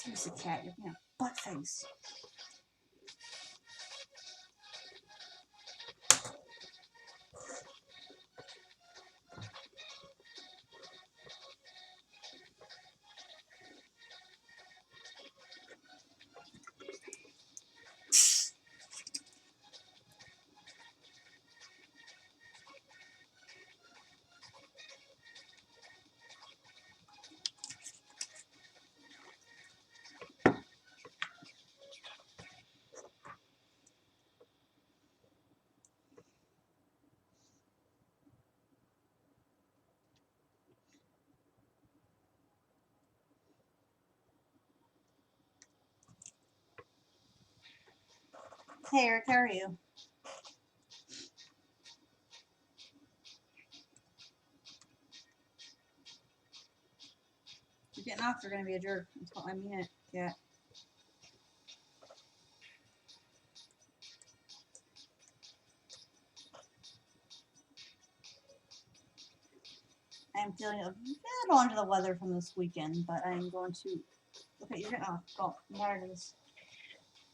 Seriously, cat, you're being a butt face. Hey, Eric, how are you? You're getting off, you're gonna be a jerk. That's what I mean it, cat. I'm feeling a little under the weather from this weekend, but I'm going to. Okay, you're getting off. Go. I'm tired of this.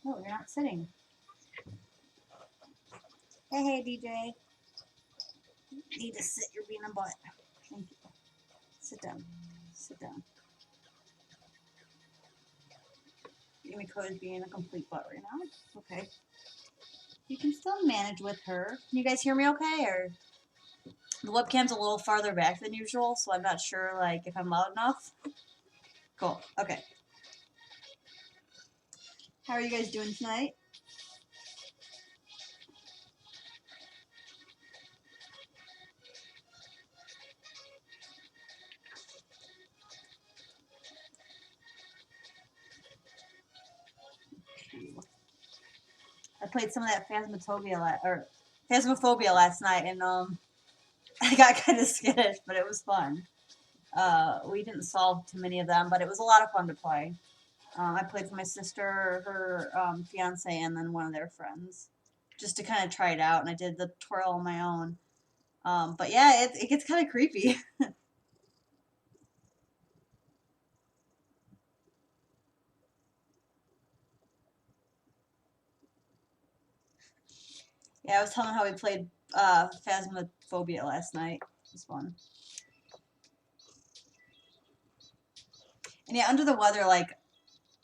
No, you're not sitting. Hey, DJ. You need to sit. You're being a butt. Thank you. Sit down. Sit down. Amy Cody's being a complete butt right now. Okay. You can still manage with her. Can you guys hear me okay? Or the webcam's a little farther back than usual, so I'm not sure like if I'm loud enough. Cool. Okay. How are you guys doing tonight? I played some of that Phasmophobia last night, and I got kind of skittish, but it was fun. We didn't solve too many of them, but it was a lot of fun to play. I played for my sister, her fiance, and then one of their friends, just to kind of try it out. And I did the tutorial on my own. But yeah, it gets kind of creepy. Yeah, I was telling how we played Phasmophobia last night. It was fun. And yeah, under the weather, like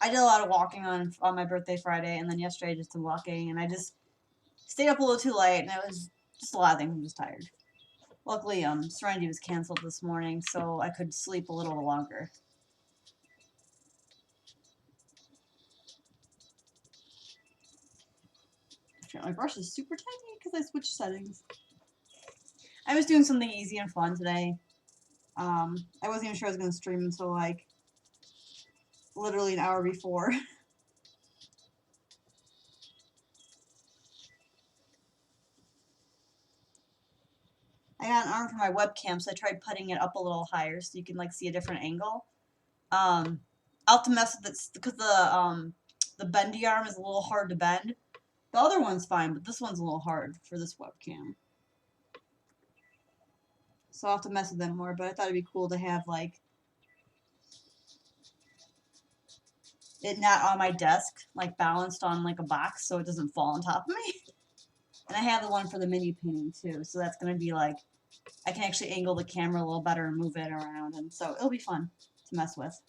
I did a lot of walking on my birthday Friday, and then yesterday I did some walking, and I just stayed up a little too late, and it was just a lot of things. I'm just tired. Luckily, Serenity was canceled this morning, so I could sleep a little longer. My brush is super tiny because I switched settings. I was doing something easy and fun today. I wasn't even sure I was going to stream until like literally an hour before. I got an arm for my webcam, so I tried putting it up a little higher so you can like see a different angle. I'll have to mess with it because the bendy arm is a little hard to bend. The other one's fine, but this one's a little hard for this webcam. So I'll have to mess with them more, but I thought it'd be cool to have like it not on my desk, like balanced on like a box so it doesn't fall on top of me. And I have the one for the mini painting too, so that's gonna be like I can actually angle the camera a little better and move it around, and so it'll be fun to mess with.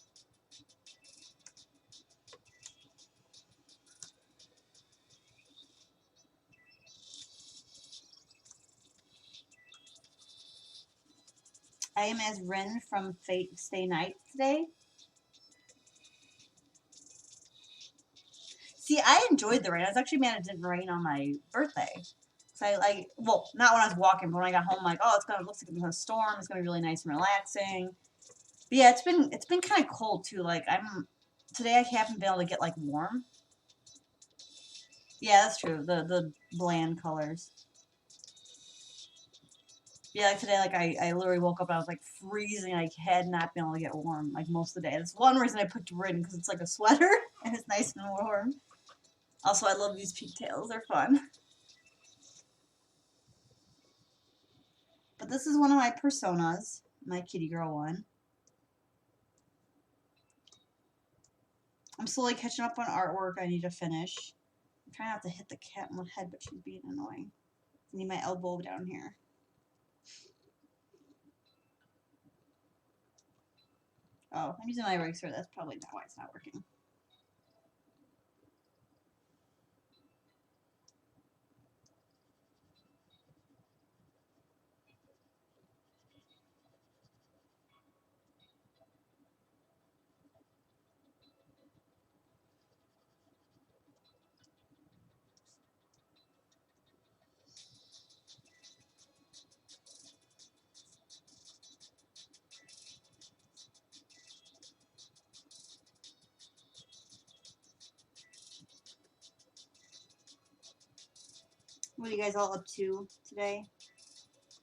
I am as Rin from Fate Stay Night today. See, I enjoyed the rain. I was actually mad it didn't rain on my birthday. So I like, well, not when I was walking, but when I got home, like, oh, looks like it's gonna storm. It's gonna be really nice and relaxing. But yeah, it's been kind of cold too. Like today I haven't been able to get like warm. Yeah, that's true. The bland colors. Yeah, like today, like I literally woke up and I was like freezing. I had not been able to get warm like most of the day. That's one reason I picked red because it's like a sweater and it's nice and warm. Also, I love these pigtails. They're fun. But this is one of my personas, my kitty girl one. I'm slowly catching up on artwork I need to finish. I'm trying not to hit the cat in the head, but she's being annoying. I need my elbow down here. Oh, I'm using my eraser. That's probably not why it's not working. What are you guys all up to today?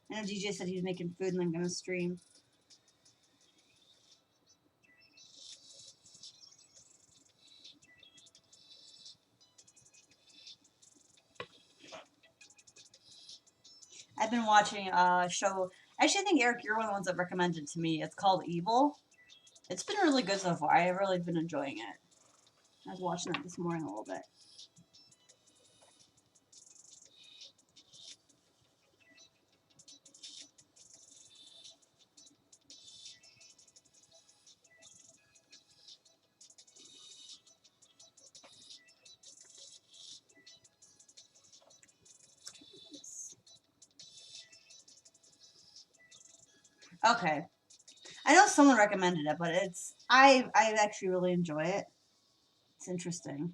I know DJ said he was making food and I'm going to stream. I've been watching a show. Actually, I think Eric, you're one of the ones that recommended it to me. It's called Evil. It's been really good so far. I've really been enjoying it. I was watching that this morning a little bit. Okay. I know someone recommended it, but I actually really enjoy it. It's interesting.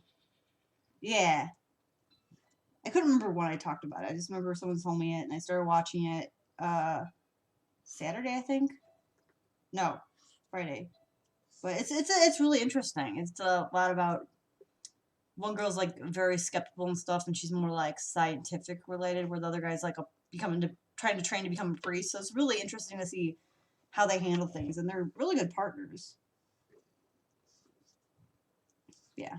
Yeah. I couldn't remember when I talked about it. I just remember someone told me it and I started watching it Saturday, I think. No, Friday. But it's really interesting. It's a lot about one girl's like very skeptical and stuff, and she's more like scientific related, where the other guy's like trying to train to become a priest. So it's really interesting to see how they handle things, and they're really good partners. Yeah.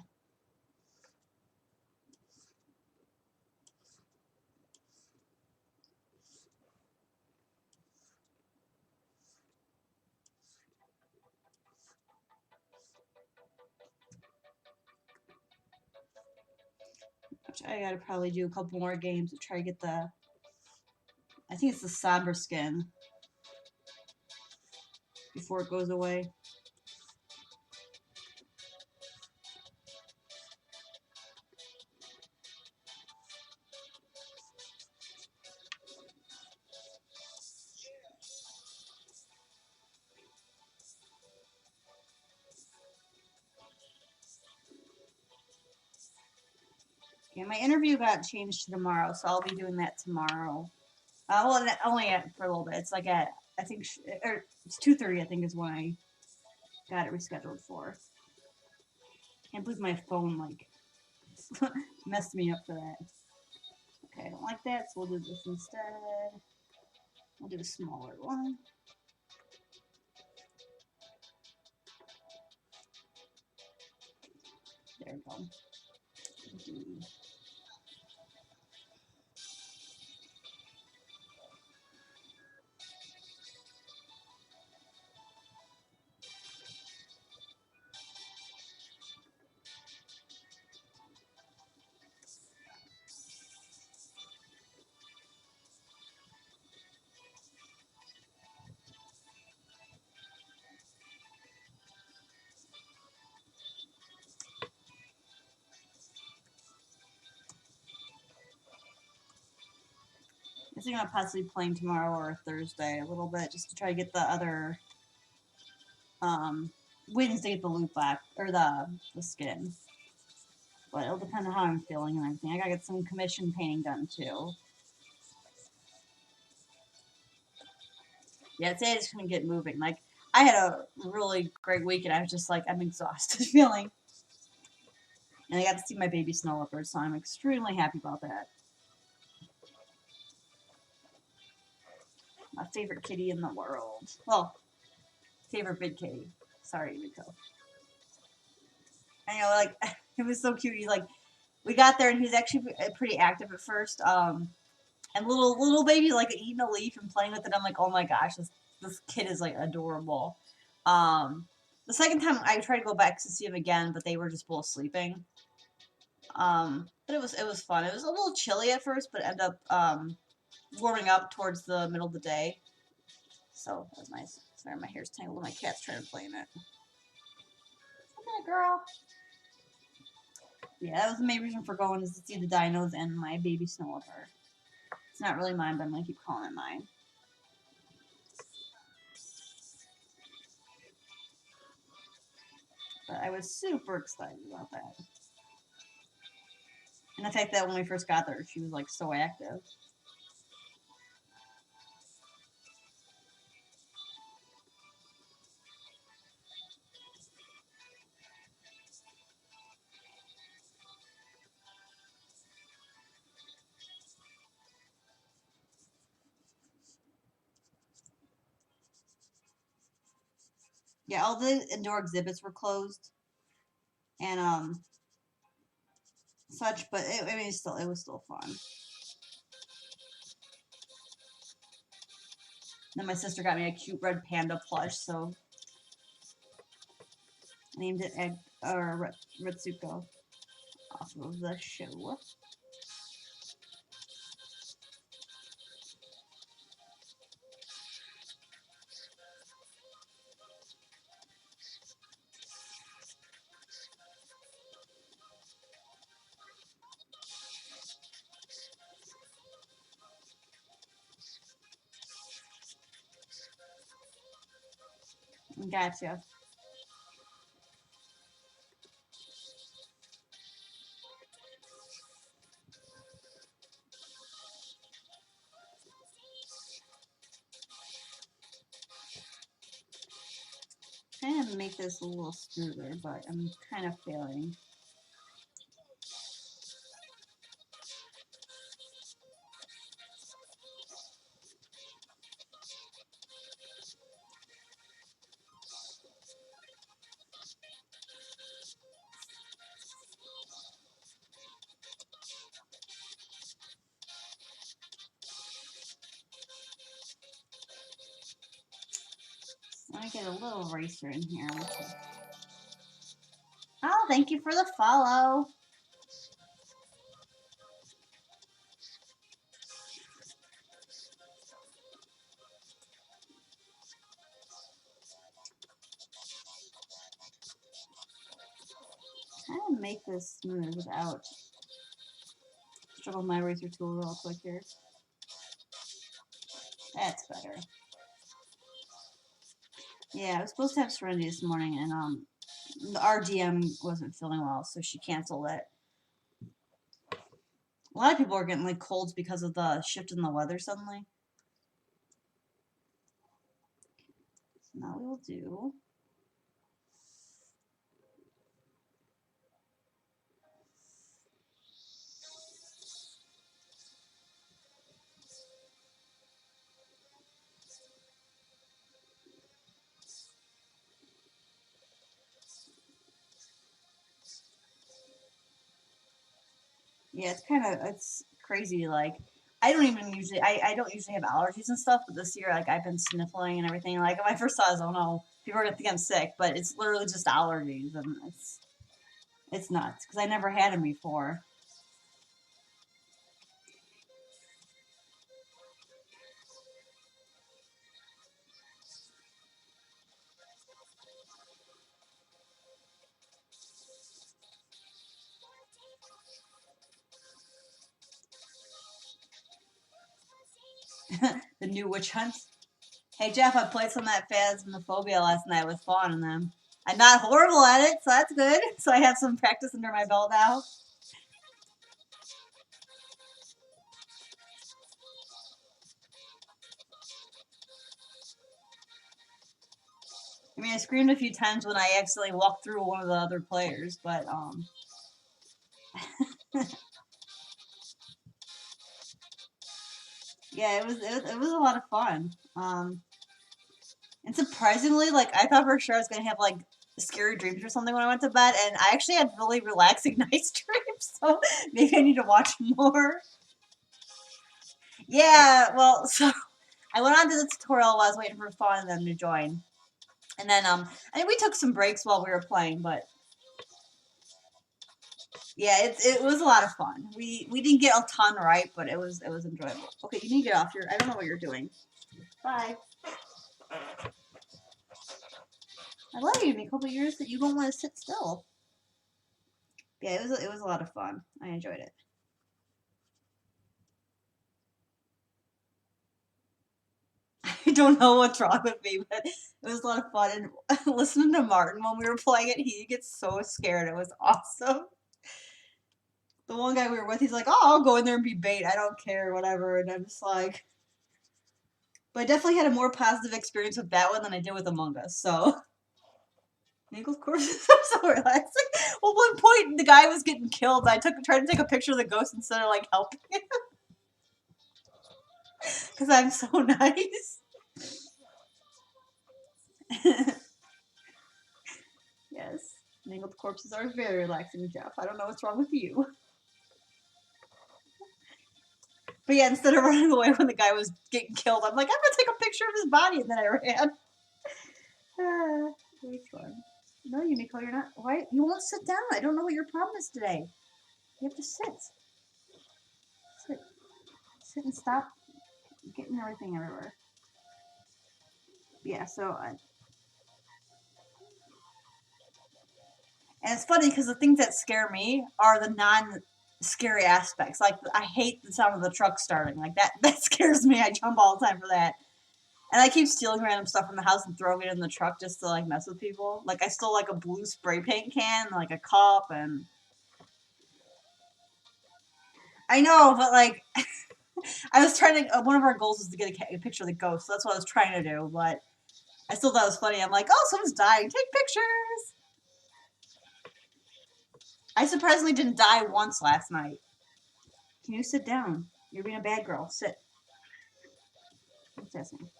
I gotta probably do a couple more games to try to get the. I think it's the somber skin before it goes away. Yeah, my interview got changed to tomorrow, so I'll be doing that tomorrow. Well, only for a little bit. It's like at I think or it's 2:30. I think is when I got it rescheduled for. Can't believe my phone like messed me up for that. Okay, I don't like that, so we'll do this instead. We'll do a smaller one. There we go. I think I'm possibly playing tomorrow or Thursday a little bit just to try to get the other wins to get the loot back or the skin. But it'll depend on how I'm feeling and everything. I gotta get some commission painting done too. Yeah, today I just couldn't get moving. Like I had a really great week and I was just like I'm exhausted feeling. And I got to see my baby snow leopard, so I'm extremely happy about that. My favorite kitty in the world. Well, favorite big kitty. Sorry, Rico. I know, like it was so cute. He's like, we got there and he was actually pretty active at first. And little baby like eating a leaf and playing with it. I'm like, oh my gosh, this kid is like adorable. Um, The second time I tried to go back to see them again, but they were just both sleeping. But it was fun. It was a little chilly at first, but it ended up warming up towards the middle of the day. So that was nice. Sorry, my hair's tangled. My cat's trying to play in it. Come here, girl. Yeah, that was the main reason for going, is to see the dinos and my baby snow leopard. It's not really mine, but I'm gonna keep calling it mine. But I was super excited about that. And the fact that when we first got there, she was like so active. Yeah, all the indoor exhibits were closed and such, but I mean, it was still fun. Then my sister got me a cute red panda plush, so I named it Egg or Ritsuko off of the show. Gotcha. Trying to make this a little smoother, but I'm kind of failing. I get a little eraser in here. Oh, thank you for the follow. Trying to make this smooth without struggle my eraser tool real quick here. That's better. Yeah, I was supposed to have Serenity this morning, and the RDM wasn't feeling well, so she canceled it. A lot of people are getting like colds because of the shift in the weather suddenly. So now we will do. Yeah, it's crazy. Like I don't usually have allergies and stuff, but this year like I've been sniffling and everything. Like when I first saw this, oh no, people are gonna think I'm sick, but it's literally just allergies, and it's nuts because I never had them before. The new witch hunt. Hey Jeff, I played some of that Phasmophobia last night with Fawn and them. I'm not horrible at it, so that's good. So I have some practice under my belt now. I mean, I screamed a few times when I accidentally walked through one of the other players, but yeah, it was a lot of fun. And surprisingly, like I thought for sure I was gonna have like scary dreams or something when I went to bed, and I actually had really relaxing night dreams. So maybe I need to watch more. Yeah, well, so I went on to the tutorial while I was waiting for Fawn and them to join. And then I think we took some breaks while we were playing, but yeah, it was a lot of fun. We didn't get a ton right, but it was enjoyable. Okay, you need to get off your. I don't know what you're doing. Bye. I love you, Nicole, but you're just, you don't want to sit still. Yeah, it was a lot of fun. I enjoyed it. I don't know what's wrong with me, but it was a lot of fun. And listening to Martin when we were playing it, he gets so scared. It was awesome. The one guy we were with, he's like, "Oh, I'll go in there and be bait. I don't care, whatever." And I'm just like, but I definitely had a more positive experience with that one than I did with Among Us. So, Nichols courses are so relaxing. Well, one point the guy was getting killed. I tried to take a picture of the ghost instead of like helping him because I'm so nice. Yes, mangled corpses are very relaxing, Jeff. I don't know what's wrong with you. But yeah, instead of running away when the guy was getting killed, I'm like, I'm gonna take a picture of his body, and then I ran. Very fun. No, Unico, you're not. Why? You won't sit down. I don't know what your problem is today. You have to sit. Sit. Sit and stop getting everything everywhere. Yeah, so. And it's funny because the things that scare me are the non-scary aspects. Like, I hate the sound of the truck starting. Like, that scares me. I jump all the time for that. And I keep stealing random stuff from the house and throwing it in the truck just to, like, mess with people. Like, I stole, like, a blue spray paint can, like, a cup, and... I know, but, like, I was trying to... one of our goals was to get a picture of the ghost, so that's what I was trying to do, but I still thought it was funny. I'm like, oh, someone's dying. Take pictures! I surprisingly didn't die once last night. Can you sit down? You're being a bad girl. Sit. What's that saying?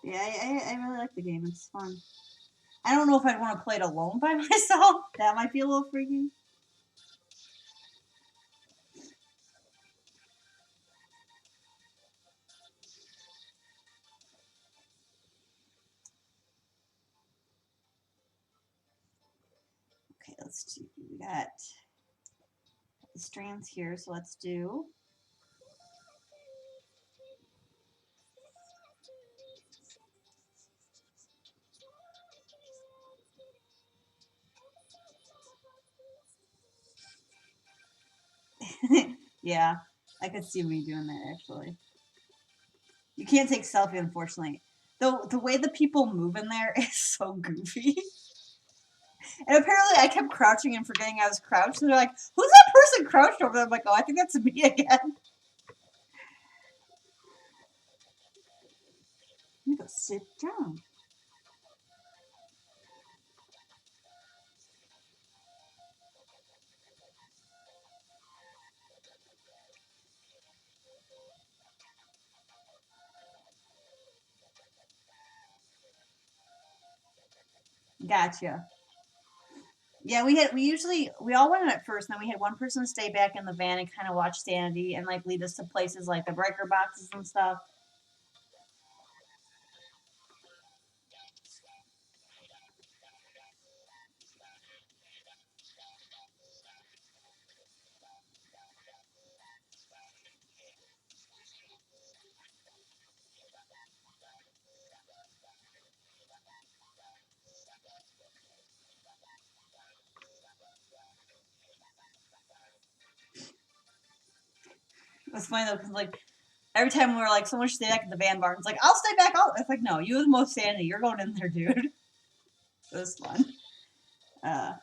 Yeah, I really like the game. It's fun. I don't know if I'd want to play it alone by myself. That might be a little freaky. Okay, let's do. We got the strands here, so let's do. Yeah, I could see me doing that actually. You can't take selfie, unfortunately. Though the way the people move in there is so goofy. And apparently I kept crouching and forgetting I was crouched. And they're like, who's that person crouched over there? I'm like, oh, I think that's me again. You go sit down. Gotcha. Yeah, we all went in at first, and then we had one person stay back in the van and kind of watch Sandy and like lead us to places like the breaker boxes and stuff. It was funny though, because like every time we were like, someone should stay back in the van bar, it's like, I'll stay back. It's like, no, you have the most sanity. You're going in there, dude. It was fun. Uh,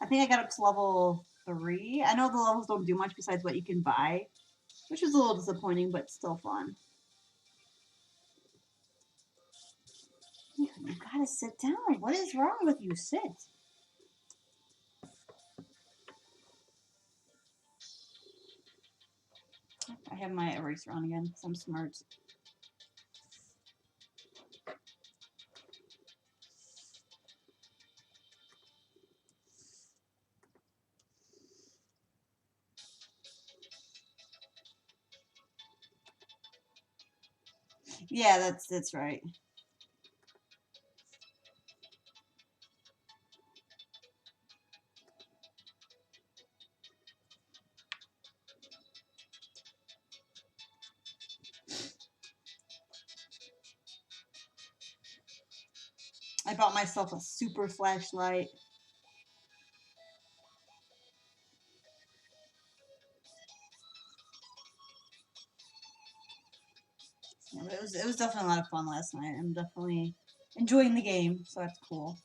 I think I got up to level 3. I know the levels don't do much besides what you can buy, which was a little disappointing, but still fun. You gotta sit down. What is wrong with you? Sit. I have my eraser on again because I'm smart. Yeah, that's right. I bought myself a super flashlight. Yeah, but it was definitely a lot of fun last night. I'm definitely enjoying the game, so that's cool.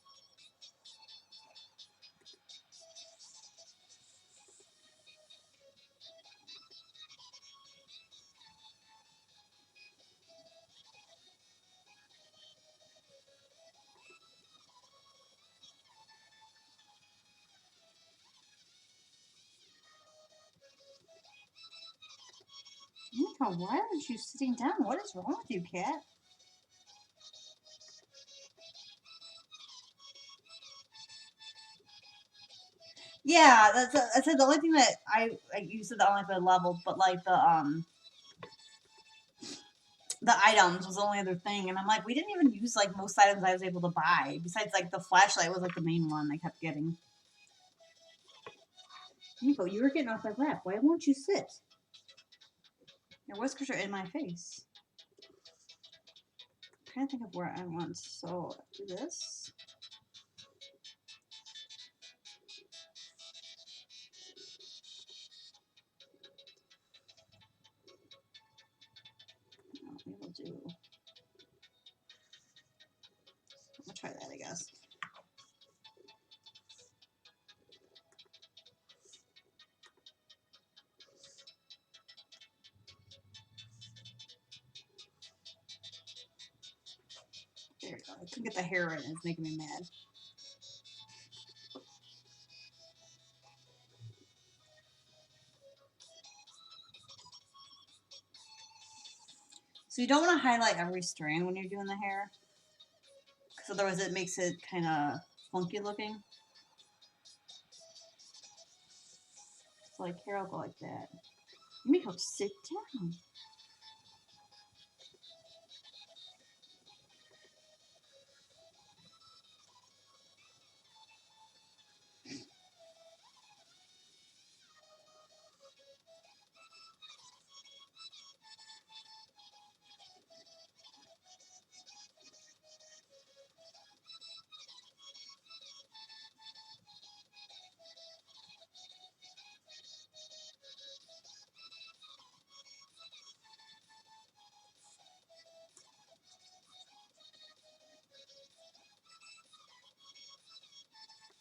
Nika, why aren't you sitting down? What is wrong with you, cat? Yeah, that's the only thing that you said the only thing leveled, but like the items was the only other thing, and I'm like, we didn't even use like most items I was able to buy. Besides, like the flashlight was like the main one I kept getting. Nico, you were getting off my lap. Why won't you sit? Your whiskers are in my face. I'm trying to think of where I want. So do this. We will do. I'll try that, I guess. There we go. I couldn't get the hair in. It's making me mad. So you don't want to highlight every strand when you're doing the hair, because otherwise it makes it kind of funky looking. So like here, I'll go like that. Miko, sit down.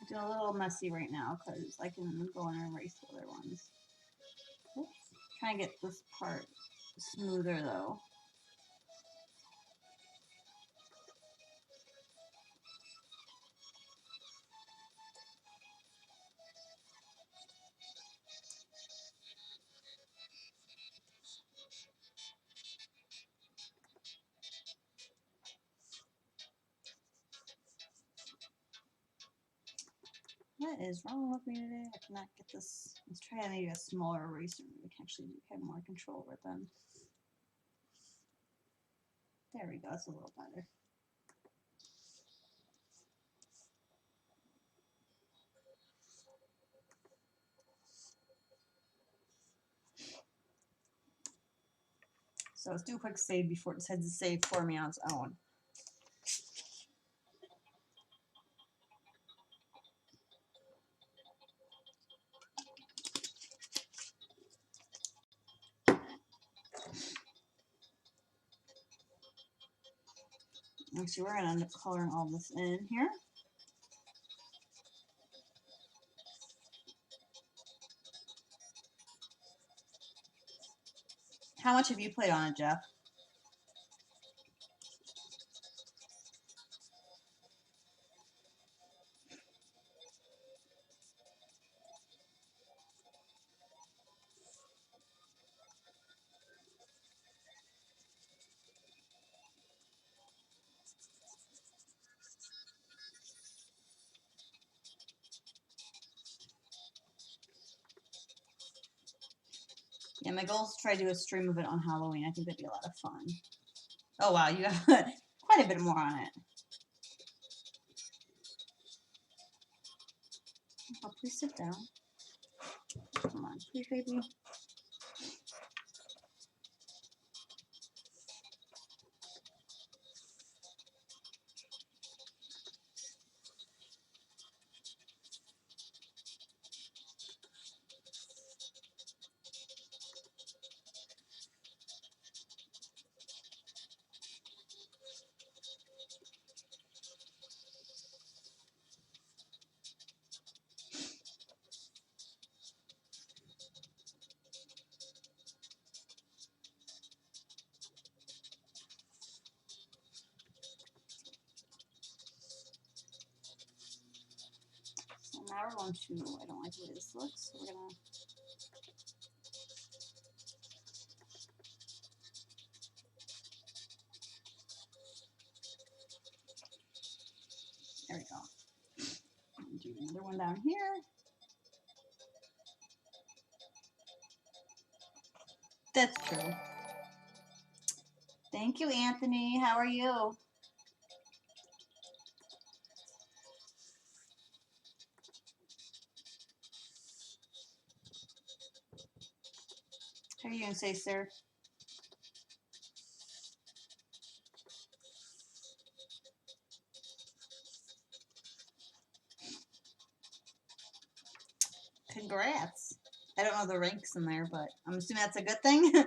I'm doing a little messy right now because I can go and erase the other ones. Oops. Try and get this part smoother though. What is wrong with me today? I cannot get this. Let's try maybe a smaller eraser. We can actually have more control over it then. There we go. That's a little better. So let's do a quick save before it decides to save for me on its own. Actually, we're going to end up coloring all this in here. How much have you played on it, Jeff? Yeah, my goal is to try to do a stream of it on Halloween. I think that'd be a lot of fun. Oh wow, you have quite a bit more on it. Oh, please sit down. Come on, please, baby. So now we're going to, I don't like the way this looks, so we're gonna, there we go. Do another one down here. That's true. Thank you, Anthony. How are you? How are you gonna say, sir? Congrats. I don't know the ranks in there, but I'm assuming that's a good thing.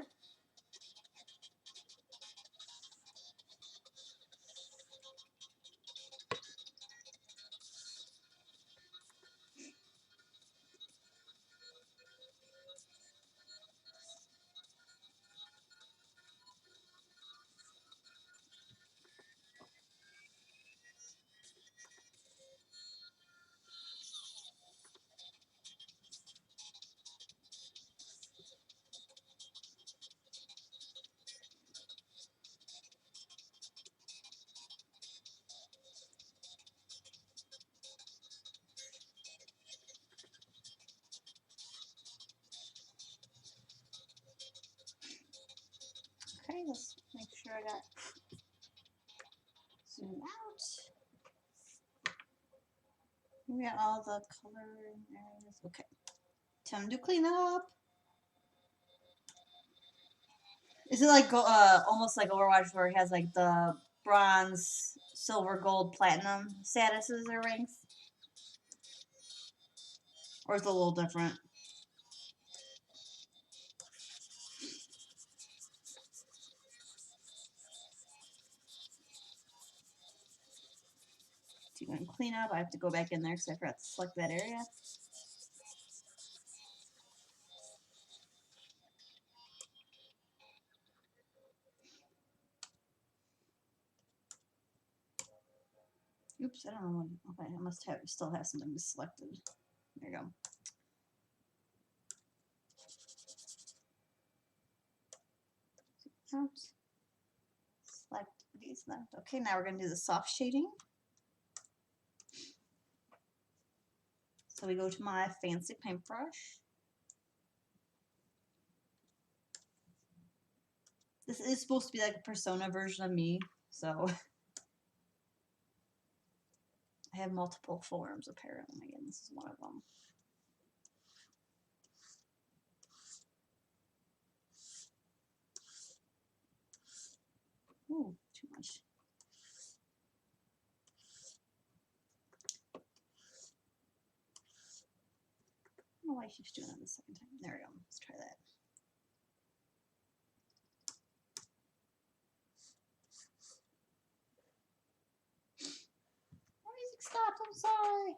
Okay, let's make sure I got zoom out. We got all the color areas. Okay, time to clean up. Is it like almost like Overwatch where it has like the bronze, silver, gold, platinum statuses or ranks? Or is it a little different? So you're going to clean up. I have to go back in there because I forgot to select that area. Oops, I don't know. Okay, I must have still have something selected. There you go. Out. Select these left. Okay, now we're going to do the soft shading. So we go to my fancy paintbrush. This is supposed to be like a Persona version of me, so I have multiple forms apparently, and this is one of them. Ooh, too much. I don't know why she keeps doing that the second time. There we go. Let's try that. My music stopped. I'm sorry.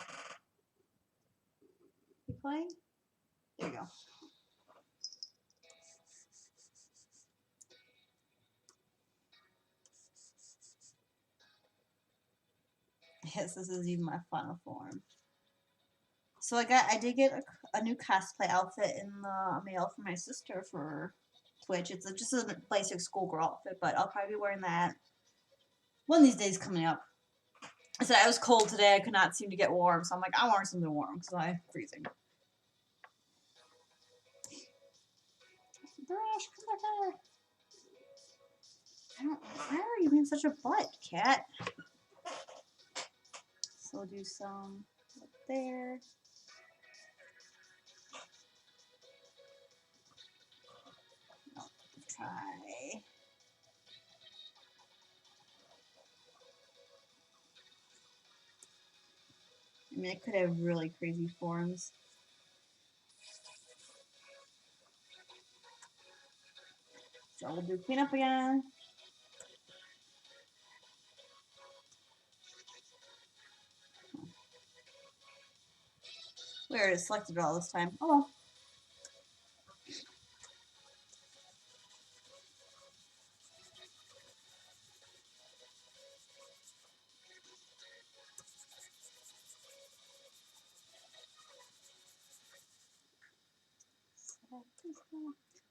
You playing? There you go. Yes, this is even my final form. So I did get a new cosplay outfit in the mail for my sister for Twitch. It's just a basic schoolgirl outfit, but I'll probably be wearing that one of these days coming up. I said I was cold today. I could not seem to get warm, so I'm like, I want something warm because I'm freezing. Brush, come back here. Why are you being such a butt, cat? So we'll do some up there. I'll try. I mean, it could have really crazy forms. So we'll do cleanup again. We already selected it all this time. Oh well.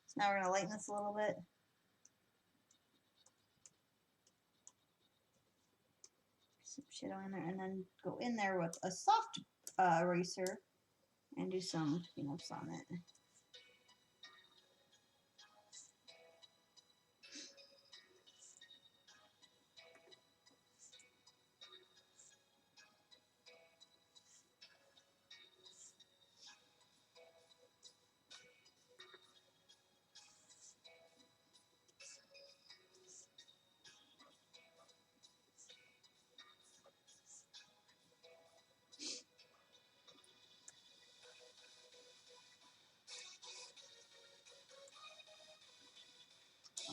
So now we're going to lighten this a little bit. Some shadow in there, and then go in there with a soft eraser and do some cleanups on it.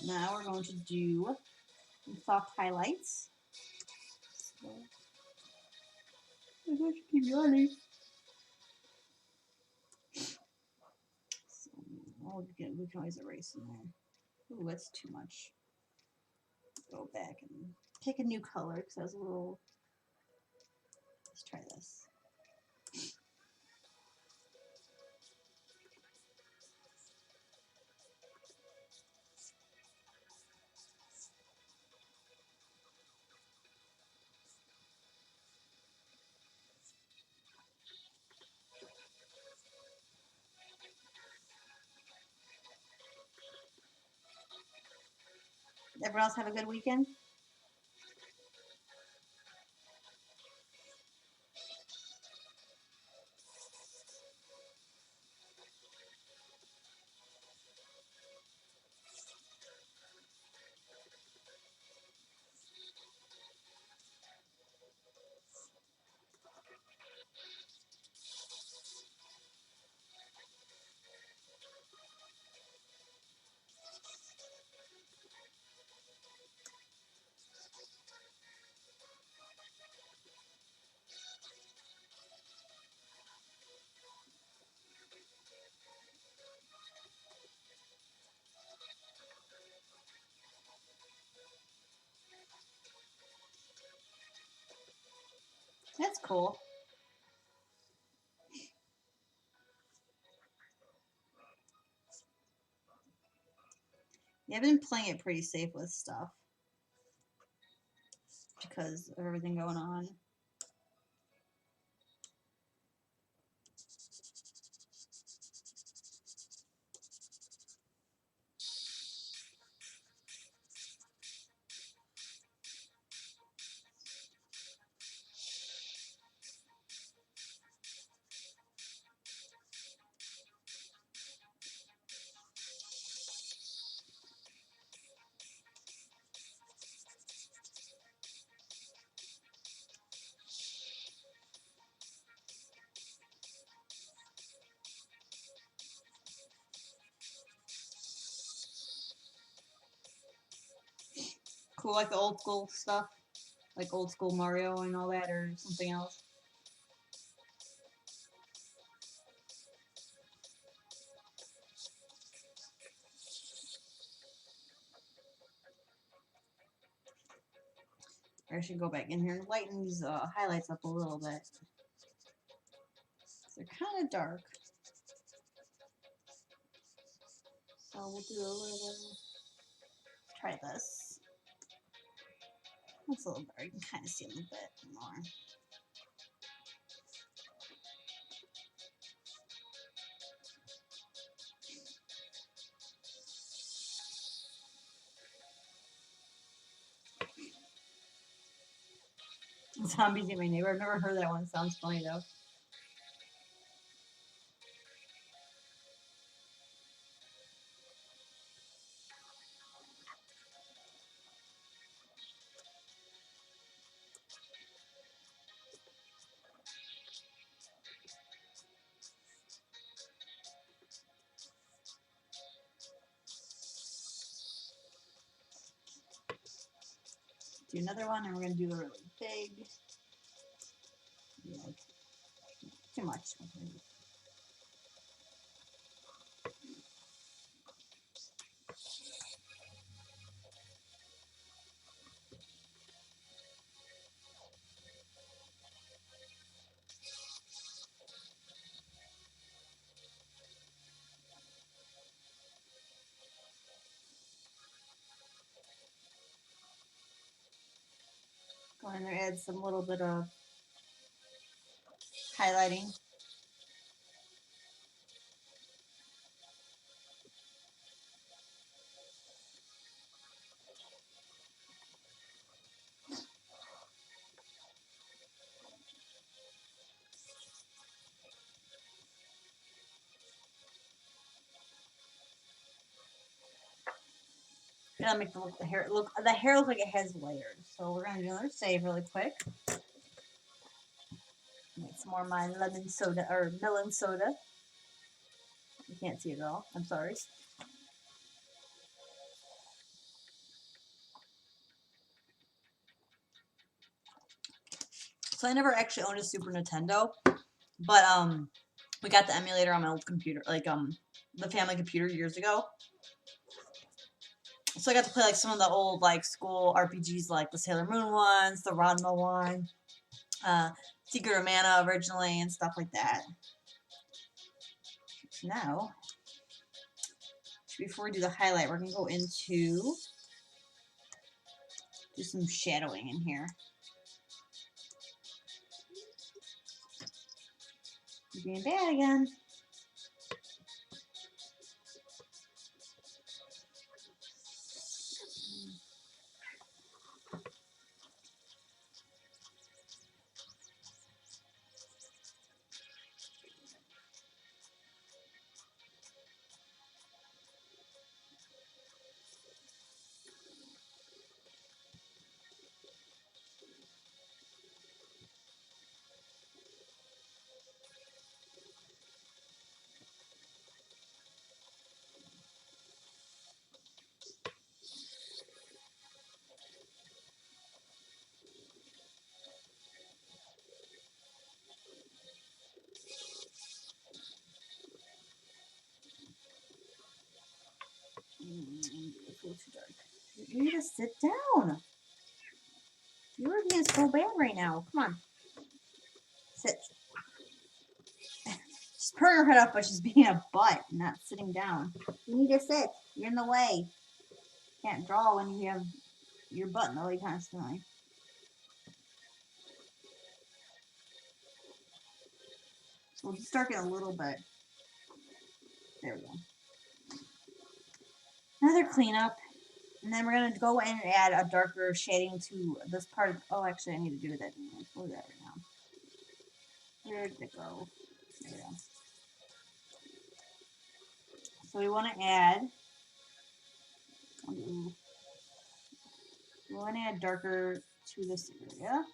Now we're going to do some soft highlights. So, I'm going to keep yawning. So, we can always erase in there. Ooh, that's too much. Go back and pick a new color because I was a little. Let's try this. Everyone else have a good weekend? That's cool. Yeah, I've been playing it pretty safe with stuff because of everything going on. Cool, like the old school stuff, like old school Mario and all that, or something else. I should go back in here and lighten these highlights up a little bit. They're kind of dark. So we'll do a little, let's try this. That's a little better, you can kind of see a little bit more. Zombies Ate My Neighbor. I've never heard that one. Sounds funny though. Do another one, and we're gonna do a really big. Yeah, too much. Go in there, add some little bit of highlighting. Gonna make the hair look like it has layers. So we're gonna do another save really quick. Make some more of my lemon soda or melon soda. You can't see it at all. I'm sorry. So I never actually owned a Super Nintendo, but we got the emulator on my old computer, like the family computer years ago. So I got to play like some of the old like school RPGs, like the Sailor Moon ones, the Ranma one, Secret of Mana originally, and stuff like that. So now, before we do the highlight, we're gonna go into do some shadowing in here. You're being bad again. It's a little too dark. You need to sit down. You are being so bad right now. Come on. Sit. She's pulling her head up, but she's being a butt, not sitting down. You need to sit. You're in the way. Can't draw when you have your butt in the way constantly. So we'll just darken a little bit. There we go. Another cleanup. And then we're going to go in and add a darker shading to this part. Oh, actually, I need to do that. We'll do that right now. Where did it go? There we go. So we want to add... we want to add darker to this area.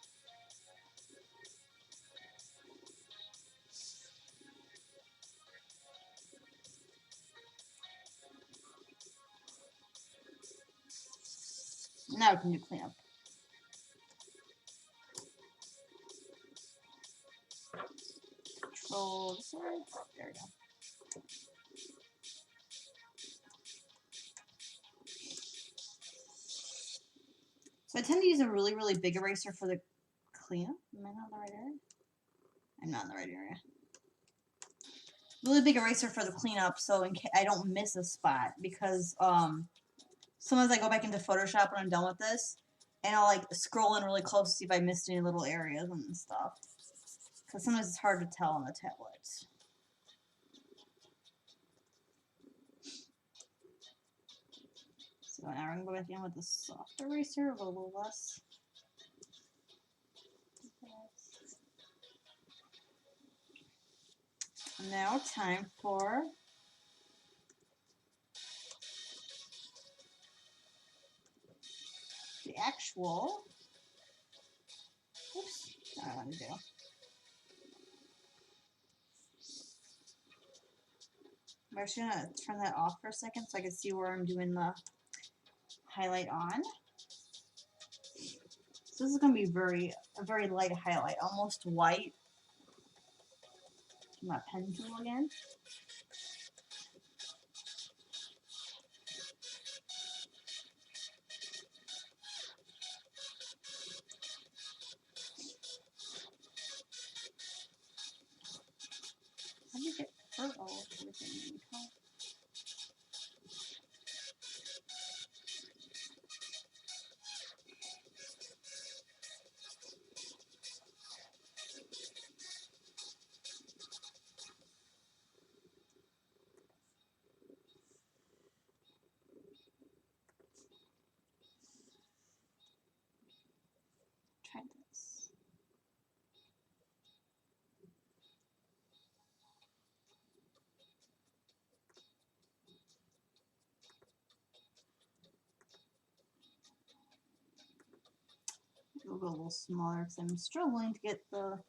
Now we can do cleanup. Control this. There we go. So I tend to use a really, really big eraser for the cleanup. Am I not in the right area? I'm not in the right area. Really big eraser for the cleanup, so in case I don't miss a spot, because sometimes I go back into Photoshop when I'm done with this, and I'll like scroll in really close to see if I missed any little areas and stuff. Because sometimes it's hard to tell on the tablet. So now we're going to go back in with the soft eraser, a little less Now time for the actual, oops, I don't want to do. I'm actually gonna turn that off for a second so I can see where I'm doing the highlight on. So this is gonna be a very light highlight, almost white. My pen tool again. How do you get purple within the color? Try this. We'll go a little smaller because I'm struggling to get the,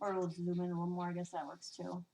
or we'll zoom in a little more. I guess that works too.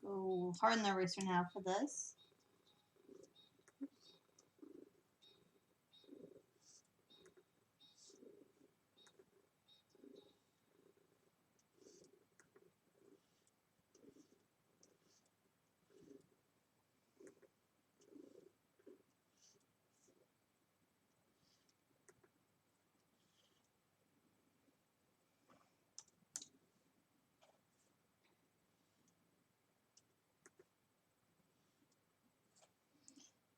Go harden the eraser now for this.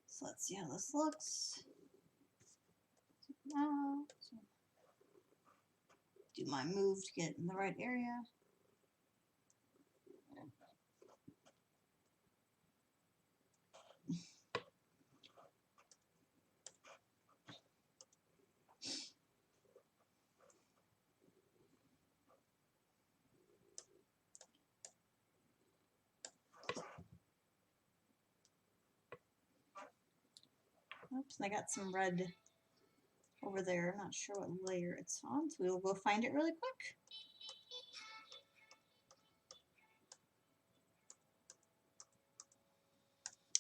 So let's see how this looks. Now, do my move to get in the right area. Oops, I got some red over there. I'm not sure what layer it's on, so we'll go find it really quick.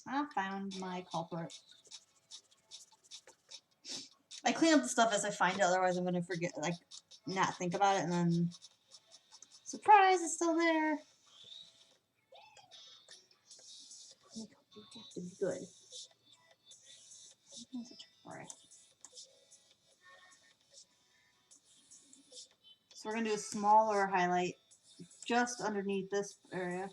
I found my culprit. I clean up the stuff as I find it, otherwise I'm going to forget, like, not think about it, and then, surprise, it's still there. You have to be good. So we're going to do a smaller highlight just underneath this area.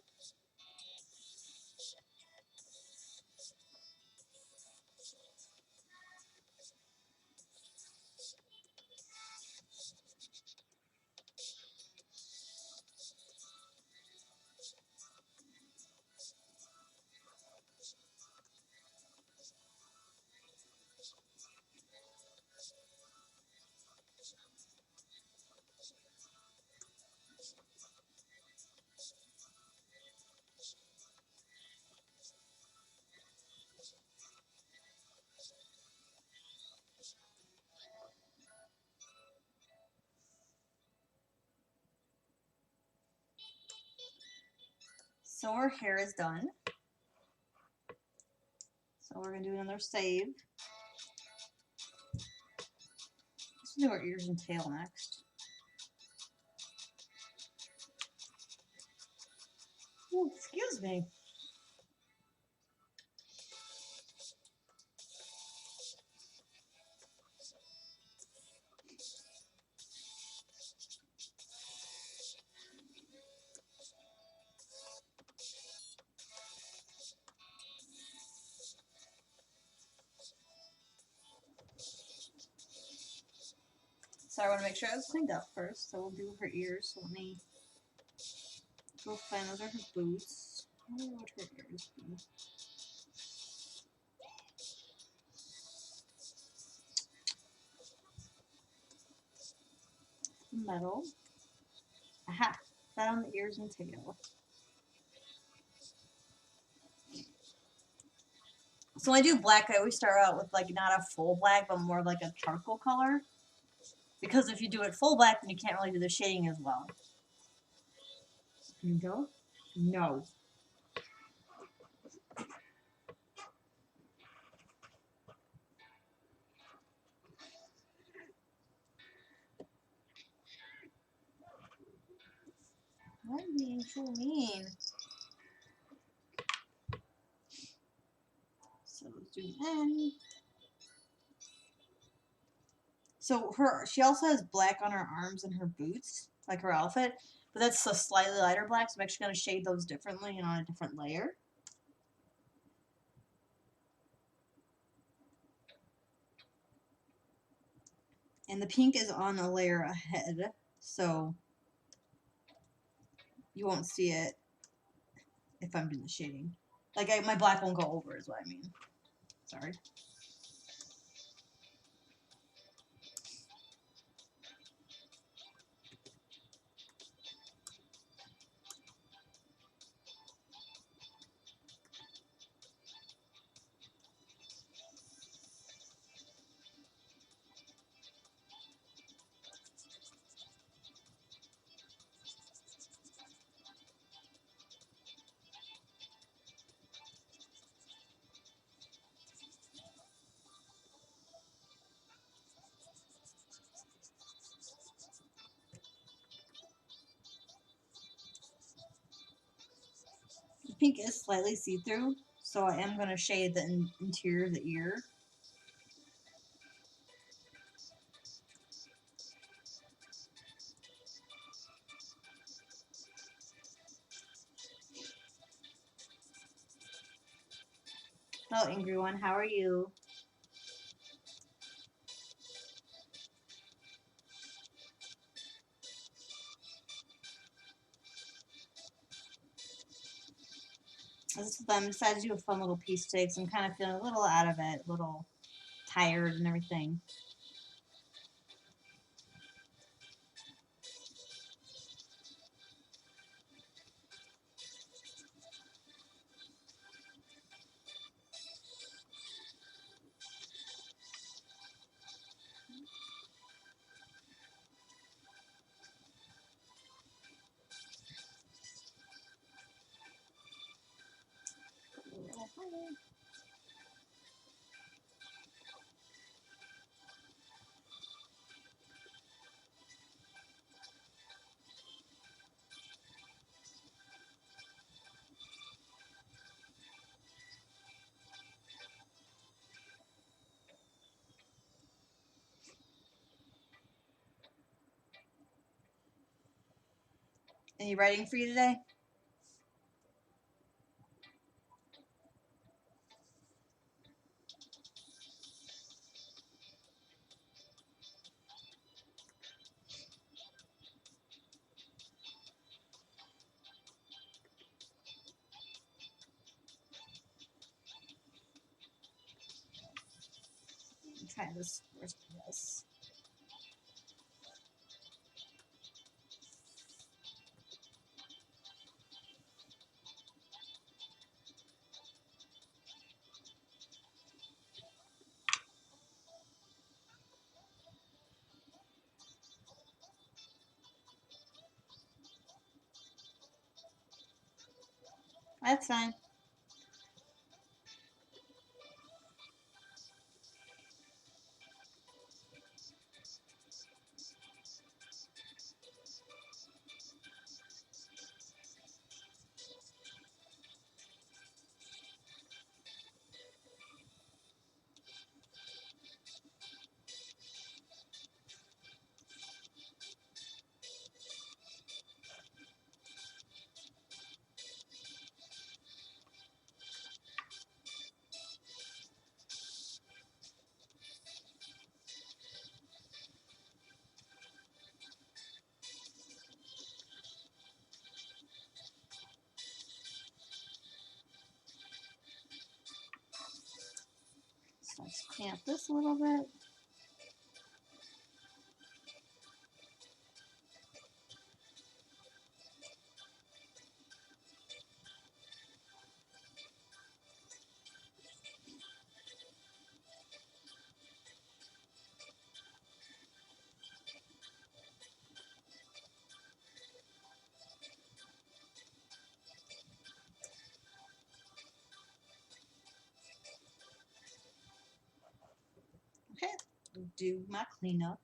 So her hair is done. So we're going to do another save. Let's do our ears and tail next. Ooh, excuse me. So I want to make sure I was cleaned up first. So we'll do her ears. So let me go find those are her boots. I wonder what her ears be. Metal. Aha! That on the ears and tail. So when I do black, I always start out with like not a full black, but more like a charcoal color. Because if you do it full black, then you can't really do the shading as well. Can you go? No. What are you being so mean? So let's do then. So she also has black on her arms and her boots, like her outfit, but that's a slightly lighter black, so I'm actually going to shade those differently and on a different layer. And the pink is on a layer ahead, so you won't see it if I'm doing the shading. Like, my black won't go over is what I mean. Sorry. The pink is slightly see-through, so I am going to shade the interior of the ear. Hello, Angry One. How are you? I'm decided to do a fun little piece today because I'm kind of feeling a little out of it, a little tired and everything. Any writing for you today? Try this. Where's this? That's fine. So let's clean up this a little bit. Okay, do my cleanup.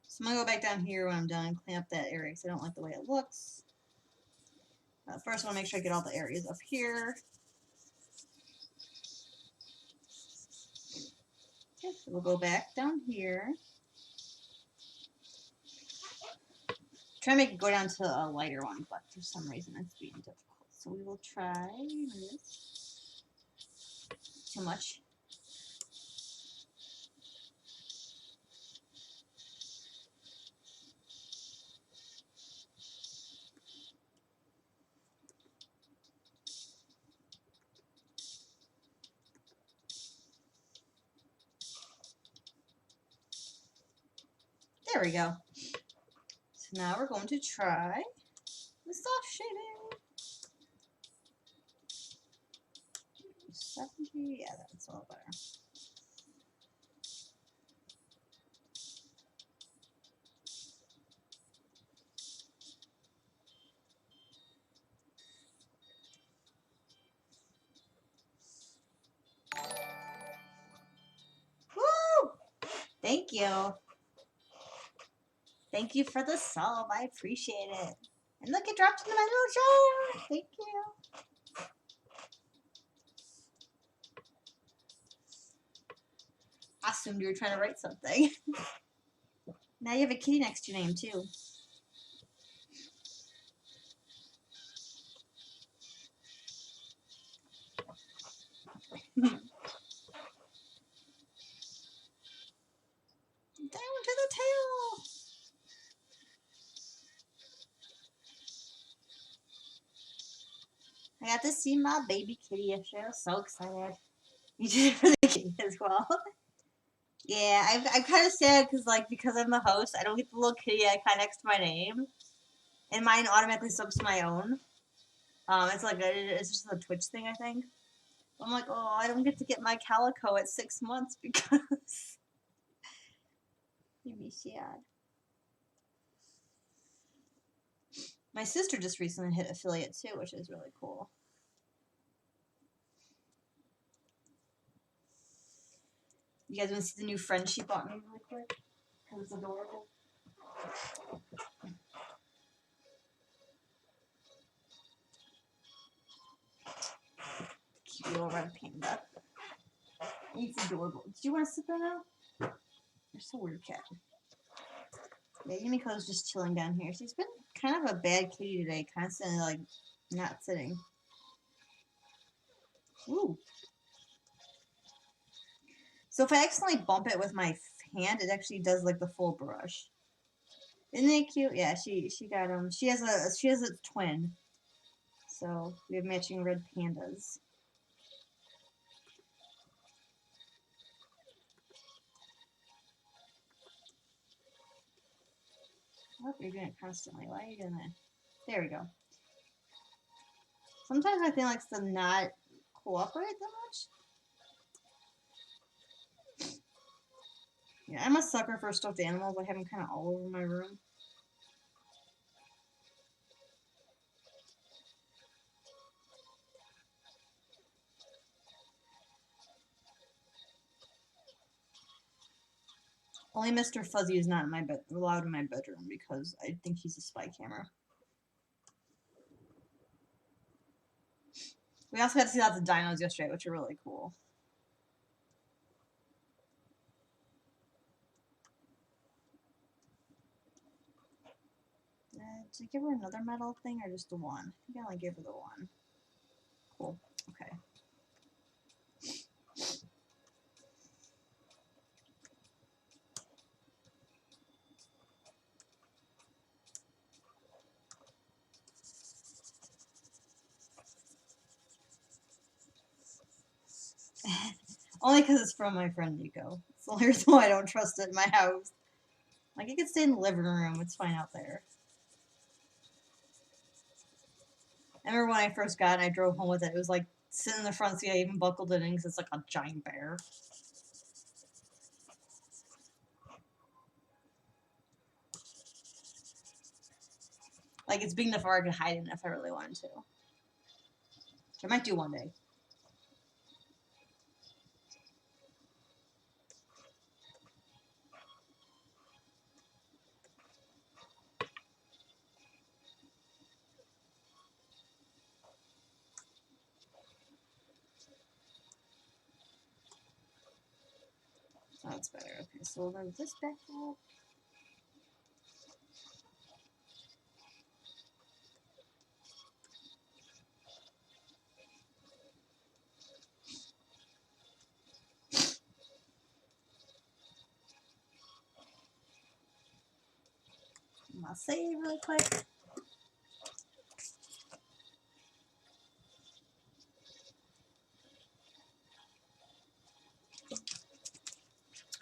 So I'm gonna go back down here when I'm done and clean up that area because I don't like the way it looks. First, I want to make sure I get all the areas up here. Okay, so we'll go back down here. Try to make it go down to a lighter one, but for some reason it's being difficult. So we will try this. Too much. There we go. So now we're going to try the soft shading. 70, yeah, that's a little better. Woo! Thank you. Thank you for the sub. I appreciate it. And look, it dropped into my little jar. Thank you. I assumed you were trying to write something. Now you have a kitty next to your name, too. Down to the tail. I got to see my baby kitty yesterday. I was so excited. You did it for the kitty as well. Yeah, I'm kind of sad because I'm the host, I don't get the little kitty icon next to my name, and mine automatically subs to my own. It's just a Twitch thing, I think. I'm like, oh, I don't get to get my calico at 6 months because made me sad. My sister just recently hit affiliate too, which is really cool. You guys want to see the new friend she bought me really quick? Because it's adorable. Cute little red panda. It's adorable. Did you want to sit there now? You're so weird, cat. Yeah, Yumiko's just chilling down here. She's been kind of a bad kitty today, constantly not sitting. Ooh. So if I accidentally bump it with my hand, it actually does the full brush. Isn't it cute? Yeah, she got She has a twin. So we have matching red pandas. Oh, you're doing it constantly. Why are you doing that? There we go. Sometimes my thing likes to not cooperate that much. Yeah, I'm a sucker for stuffed animals. I have them kind of all over my room. Only Mr. Fuzzy is not in my bed, allowed in my bedroom because I think he's a spy camera. We also got to see lots of dinos yesterday, which are really cool. Did I give her another medal thing or just the one? I think I only gave her the one. Cool. Okay. Only because it's from my friend Nico. It's the only reason why I don't trust it in my house. Like, it could stay in the living room. It's fine out there. I remember when I first got it and I drove home with it. It was like sitting in the front seat. I even buckled it in because it's like a giant bear. Like, it's big enough where I could hide in it if I really wanted to. Which I might do one day. Oh, that's better. Okay, so we'll move this back up. I'll save really quick.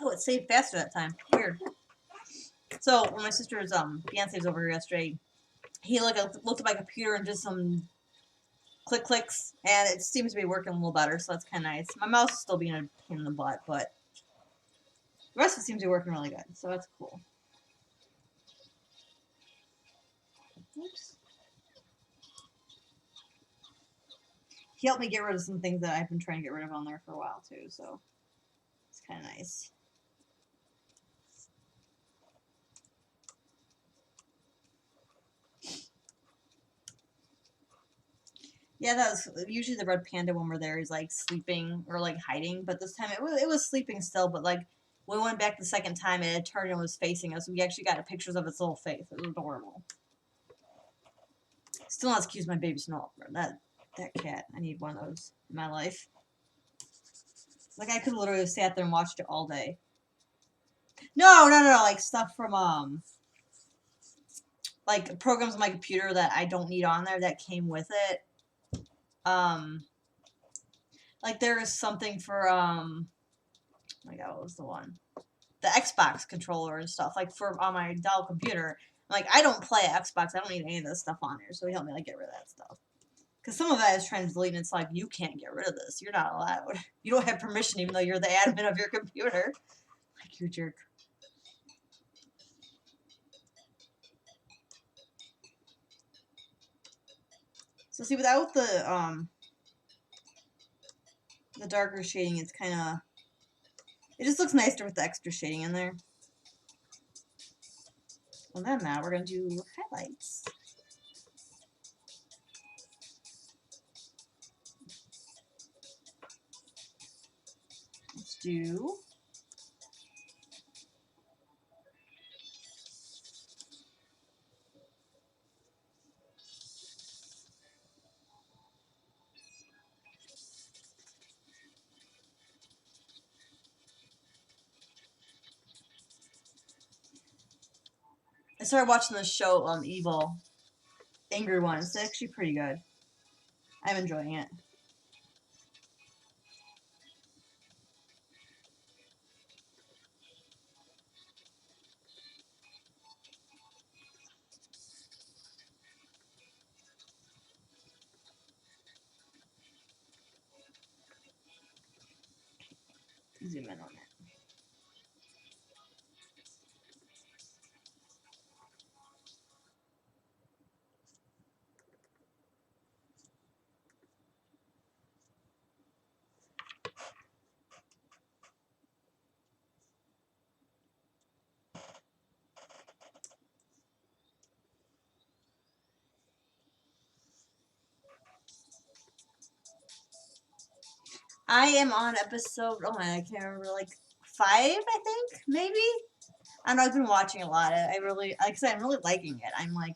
Oh, it saved faster that time. Weird. So when my sister's fiance was over here yesterday, he looked at my computer and did some clicks, and it seems to be working a little better, so that's kind of nice. My mouse is still being a pain in the butt, but the rest of it seems to be working really good, so that's cool. Oops. He helped me get rid of some things that I've been trying to get rid of on there for a while too, so it's kind of nice. Yeah, that was usually the red panda when we're there. He's like sleeping or like hiding, but this time it was sleeping still. But like when we went back the second time, it had turned and was facing us. We actually got pictures of its little face. It was adorable. Still not as cute as my baby Snow. That cat. I need one of those in my life. Like I could literally have sat there and watched it all day. No, like stuff from like programs on my computer that I don't need on there that came with it. Like there is something for oh my god, what was the one? The Xbox controller and stuff, like for on my Dell computer. Like I don't play Xbox, I don't need any of this stuff on here, so he helped me like get rid of that stuff. Because some of that is trying to delete, and it's like you can't get rid of this. You're not allowed. You don't have permission, even though you're the admin of your computer. Like you jerk. So see, without the darker shading, it's kind of it just looks nicer with the extra shading in there. And then now we're gonna do highlights. Let's do I started watching this show, Evil, Angry One. It's actually pretty good. I'm enjoying it. zoom in on it. I am on episode, oh my, I can't remember, like 5, I think, maybe? I don't know, I've been watching a lot. I really, like I said, I'm really liking it. I'm like,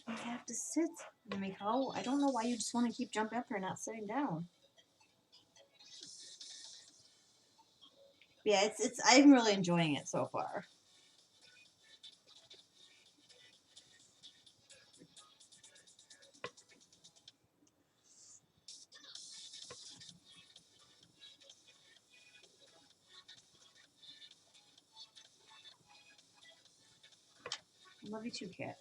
I have to sit. And I'm like, oh, I don't know why you just want to keep jumping up here and not sitting down. Yeah, I'm really enjoying it so far. Love you too, Kat.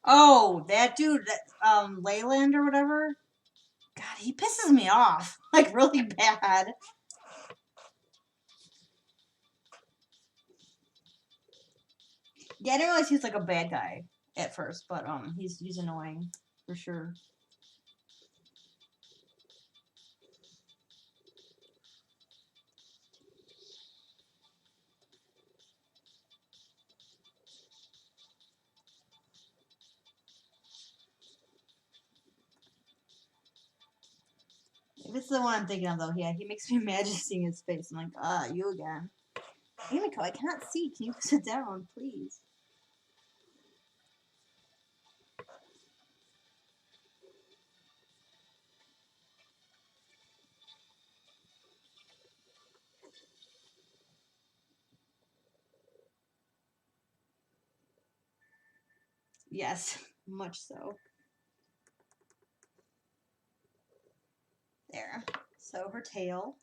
Oh, that dude, that Leyland or whatever. God, he pisses me off like really bad. Yeah, I didn't realize he was like a bad guy at first, but he's annoying for sure. This is the one I'm thinking of, though. Yeah, he makes me mad just seeing his face. I'm like, you again. Amiko, I cannot see. Can you sit down, please? Yes, much so. There. So her tail.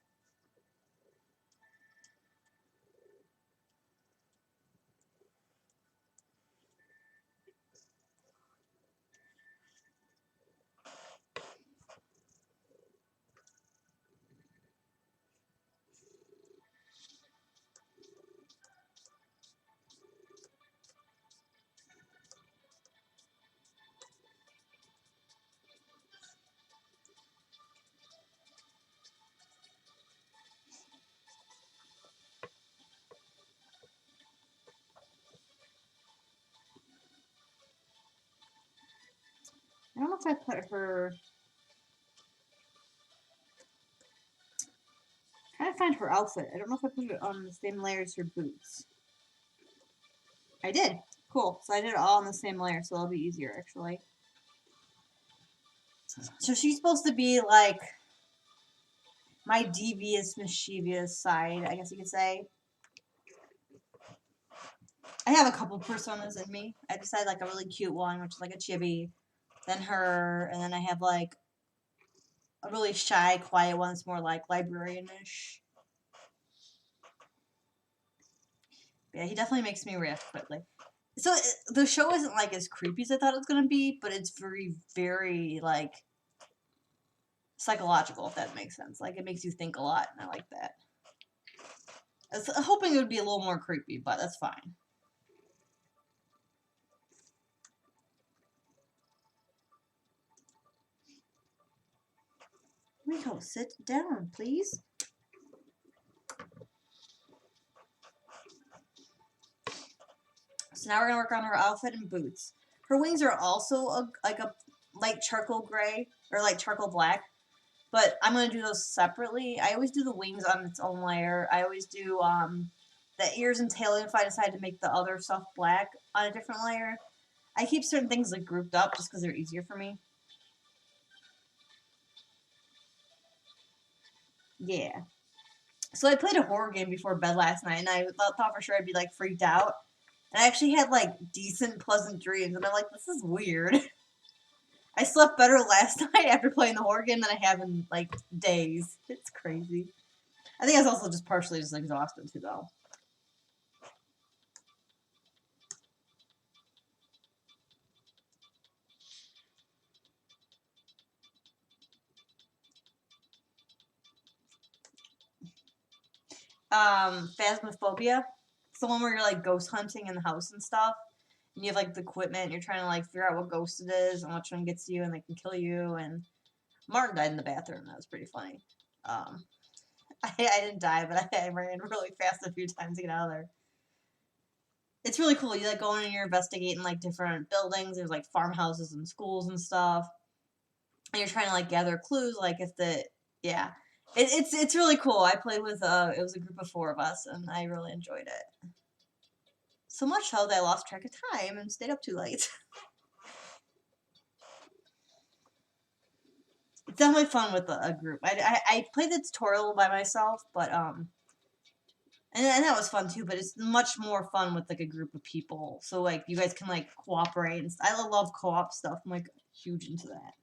I don't know if I put her. I'm trying to find her outfit. I don't know if I put it on the same layer as her boots. I did. Cool. So I did it all on the same layer, so that'll be easier actually. So she's supposed to be like my devious, mischievous side, I guess you could say. I have a couple personas in me. I decided like a really cute one, which is like a chibi, then her, and then I have like a really shy, quiet one that's more like librarian-ish. Yeah, he definitely makes me react quickly. So the show isn't like as creepy as I thought it was gonna be, but it's very, very like psychological, if that makes sense. Like it makes you think a lot, and I like that. I was hoping it would be a little more creepy, but that's fine. Rico, sit down, please. So now we're gonna work on her outfit and boots. Her wings are also like a light charcoal gray or like charcoal black, but I'm gonna do those separately. I always do the wings on its own layer. I always do the ears and tail if I decide to make the other stuff black on a different layer. I keep certain things like grouped up just because they're easier for me. Yeah. So I played a horror game before bed last night, and I thought for sure I'd be like freaked out. And I actually had like decent, pleasant dreams, and I'm like, this is weird. I slept better last night after playing the horror game than I have in like days. It's crazy. I think I was also just partially just exhausted too, though. Phasmophobia. It's the one where you're like ghost hunting in the house and stuff. And you have like the equipment, and you're trying to like figure out what ghost it is and which one gets you and they can kill you. And Martin died in the bathroom. That was pretty funny. Um, I didn't die, but I ran really fast a few times to get out of there. It's really cool. You like go in and you're investigating like different buildings. There's like farmhouses and schools and stuff. And you're trying to like gather clues, like if the yeah. It's really cool. I played with it was a group of 4 of us, and I really enjoyed it. So much so that I lost track of time and stayed up too late. It's definitely fun with a group. I played the tutorial by myself, but and that was fun too. But it's much more fun with like a group of people. So like you guys can like cooperate. And I love co-op stuff. I'm like huge into that.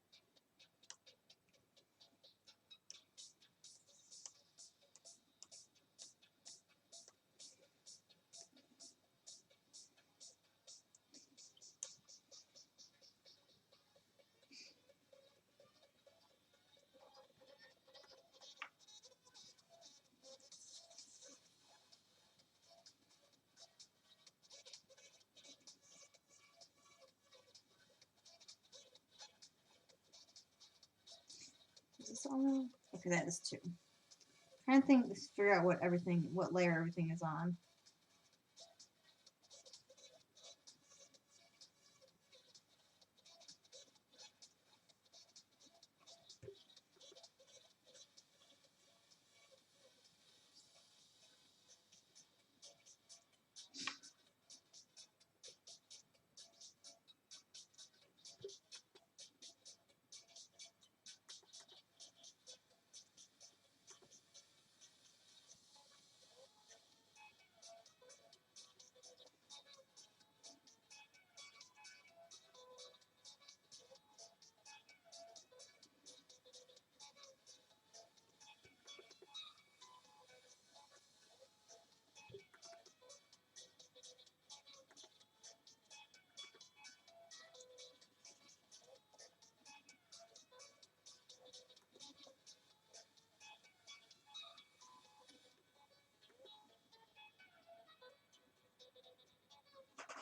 Is this all? Okay, that is 2. Trying to think, figure out what layer everything is on.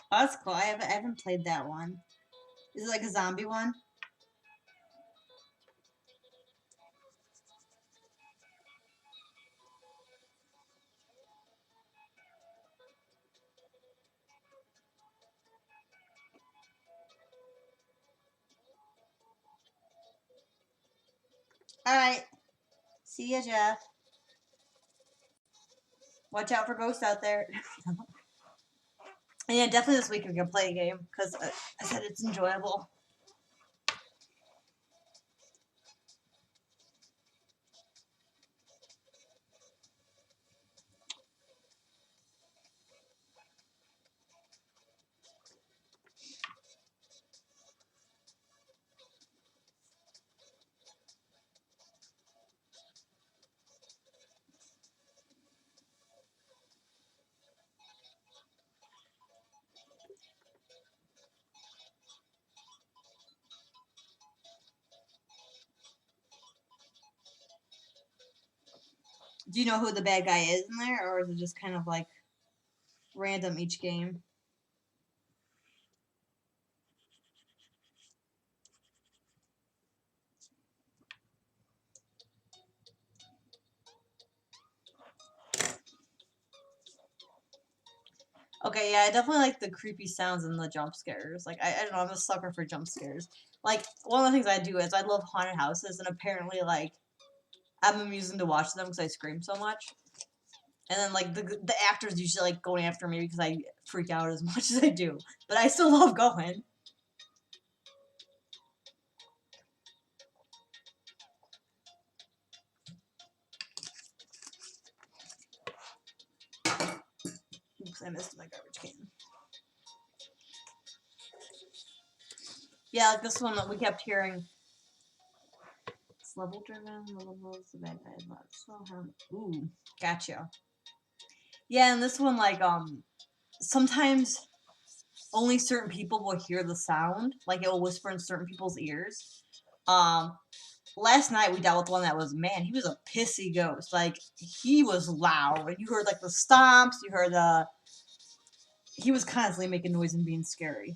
Oh, that's cool. I haven't played that one. Is it like a zombie one? Alright. See ya, Jeff. Watch out for ghosts out there. And yeah, definitely this week we can play a game, because I said it's enjoyable. Do you know who the bad guy is in there, or is it just kind of like random each game? Okay, yeah, I definitely like the creepy sounds and the jump scares. Like, I don't know, I'm a sucker for jump scares. Like, one of the things I do is I love haunted houses, and apparently, like, I'm amusing to watch them because I scream so much. And then, like, the actors usually, like, going after me because I freak out as much as I do. But I still love going. Oops, I missed my garbage can. Yeah, like this one that we kept hearing. It's level driven, the level is the bad guy. So, ooh, gotcha. Yeah, and this one, like, sometimes only certain people will hear the sound. Like, it will whisper in certain people's ears. Last night we dealt with one that was, man, he was a pissy ghost. Like, he was loud. You heard, like, the stomps, you heard the... He was constantly making noise and being scary.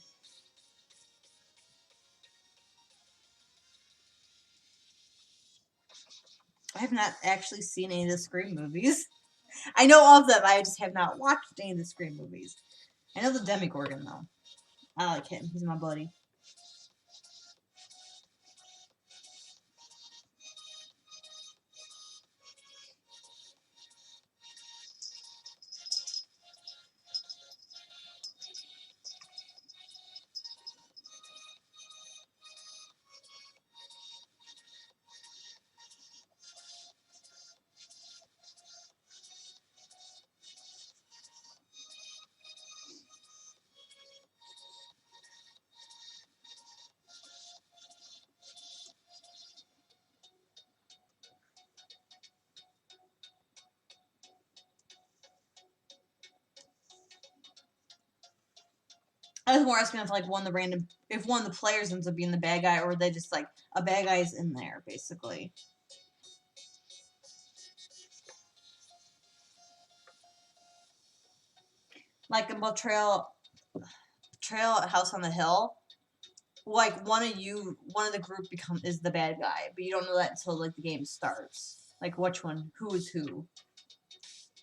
I have not actually seen any of the Scream movies. I know of them, I just have not watched any of the Scream movies. I know the Demogorgon, though. I like him. He's my buddy. I was more asking if like if one of the players ends up being the bad guy, or they just like a bad guy's in there, basically. Like a betrayal at House on the Hill. Like one of the group is the bad guy, but you don't know that until like the game starts. Like which one, who is who.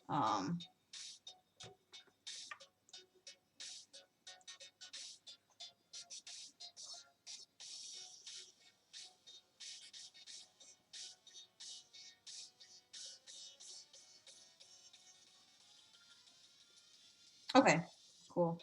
Um. Okay. Cool.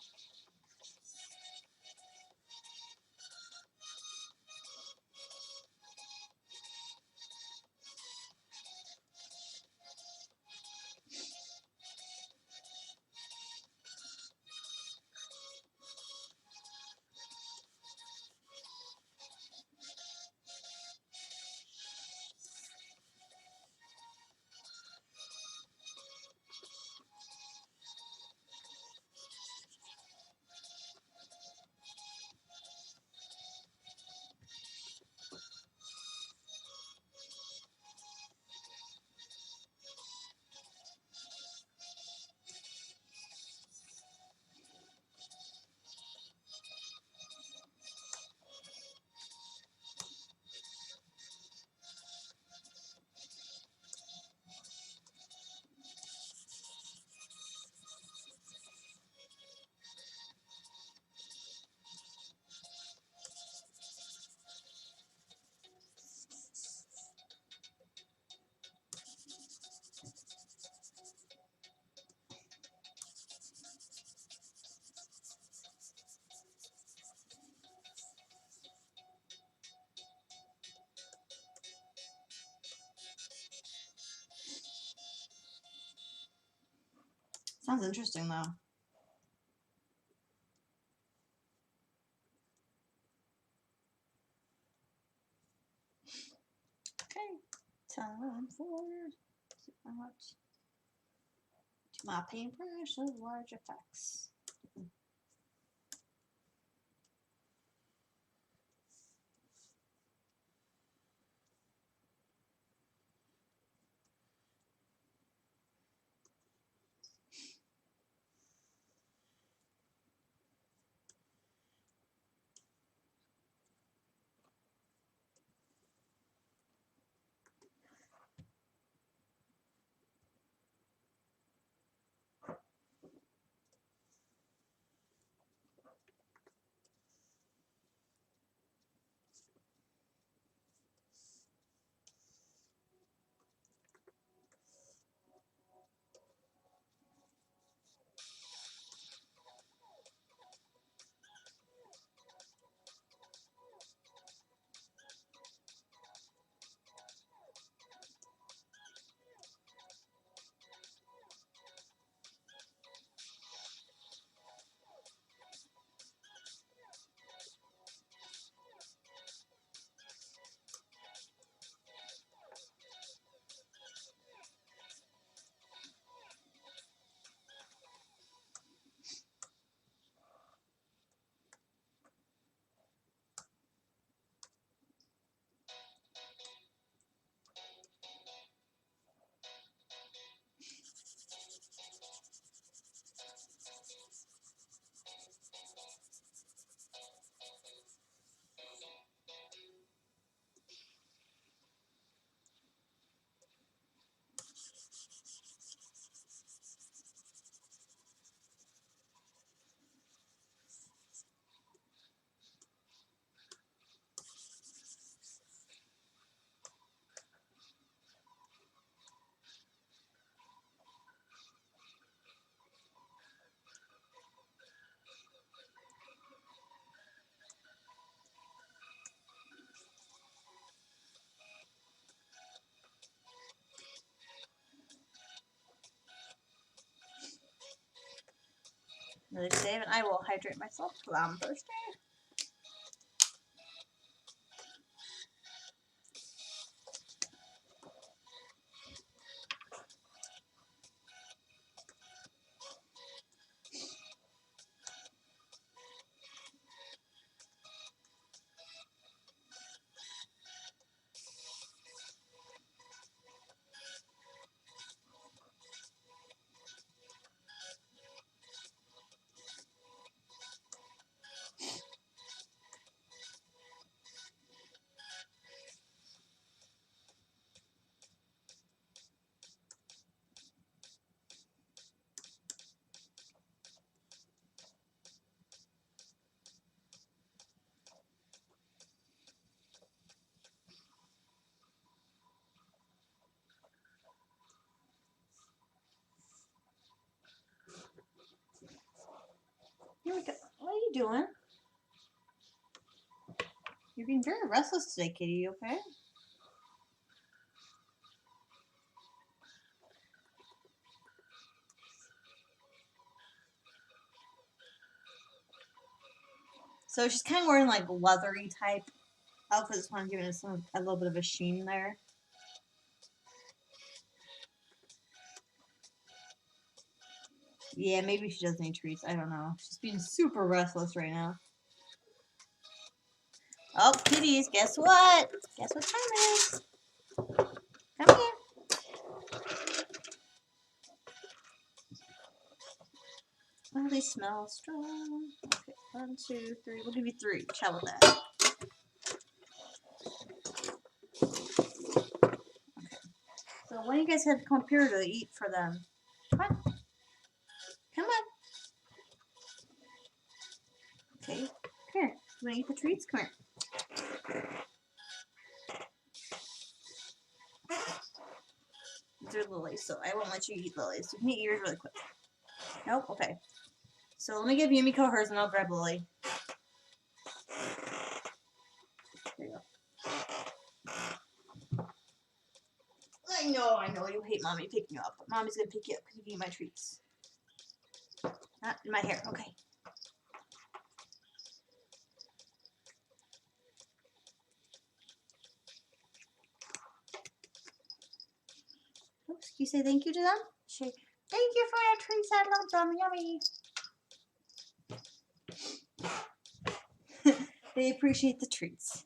Sounds interesting though. Okay. Time for my paintbrush of large effects. Really save, and I will hydrate myself because I'm thirsty. Here we go. What are you doing? You're being very restless today, kitty, okay? So she's kind of wearing like leathery type outfit. This one giving us a little bit of a sheen there. Yeah, maybe she does need treats. I don't know. She's being super restless right now. Oh, kitties, guess what? Guess what time it is? Come here. Oh, they smell strong. Okay, 1, 2, 3. We'll give you 3. How about that? Okay. So when you guys have to come up here to eat for them? Come on. Come on. Okay. Come here. You want to eat the treats? Come here. These are lilies, so I won't let you eat lilies. You can eat yours really quick. Nope. Okay. So let me give Yumiko hers, and I'll grab Lily. There you go. I know you hate mommy picking you up, but mommy's gonna pick you up because you eat my treats. Not in my hair. Okay. Oops. Can you say thank you to them? Say thank you for your treats. I love them. Yummy. They appreciate the treats.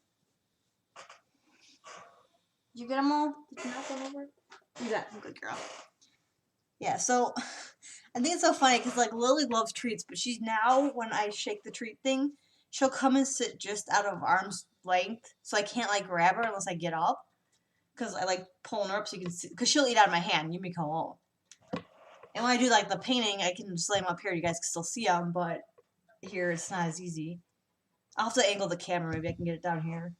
Did you get them all? Did you knock them over? You got them. Good girl. Yeah, so I think it's so funny because like Lily loves treats, but she's now when I shake the treat thing, she'll come and sit just out of arm's length, so I can't like grab her unless I get up, because I like pulling her up so you can see, because she'll eat out of my hand. You may come home. And when I do like the painting, I can just lay them up here. You guys can still see them, but here it's not as easy. I'll have to angle the camera. Maybe I can get it down here.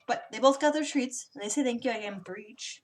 But they both got their treats, and they say thank you. I gave them 3 each.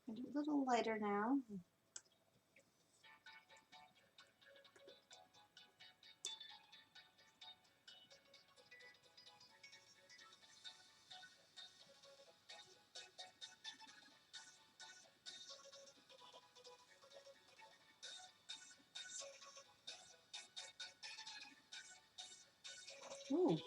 I do a little lighter now. Ooh.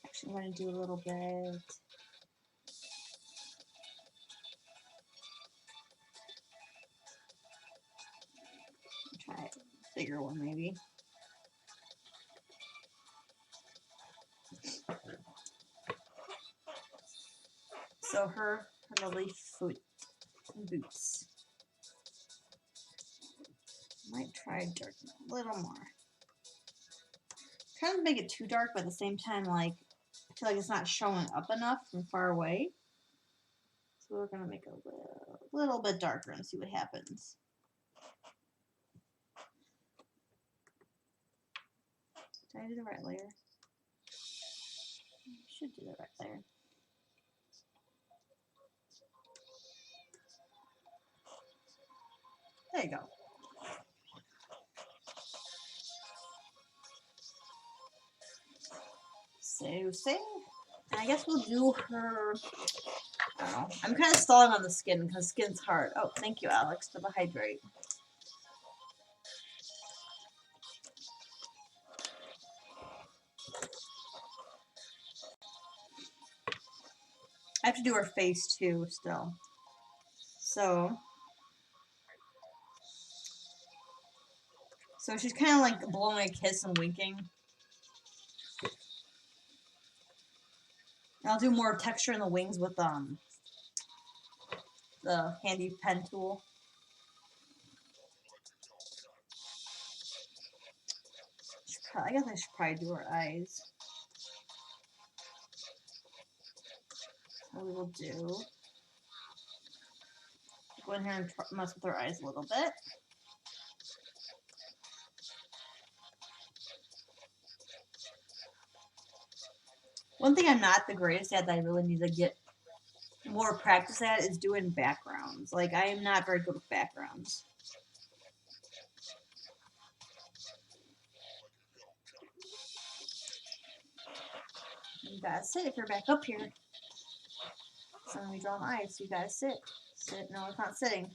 Actually, I'm going to do a little bit. Try a bigger one, maybe. So her lovely foot and boots. Might try darken a little more. Trying to make it too dark, but at the same time, like, I feel like it's not showing up enough from far away. So we're gonna make it a little bit darker and see what happens. Did I do the right layer? I should do the right layer. There you go. So, and I guess we'll do her, I don't know. I'm kind of stalling on the skin because skin's hard. Oh, thank you, Alex, for the hydrate. I have to do her face too still. So she's kind of like blowing a kiss and winking. And I'll do more texture in the wings with the handy pen tool. I guess I should probably do her eyes. What we will do, go in here and mess with her eyes a little bit. One thing I'm not the greatest at that I really need to get more practice at is doing backgrounds. Like, I am not very good with backgrounds. You gotta sit if you're back up here. So when we draw my eyes, you gotta sit. Sit. No, it's not sitting.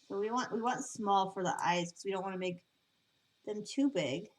So we want small for the eyes because we don't want to make them too big.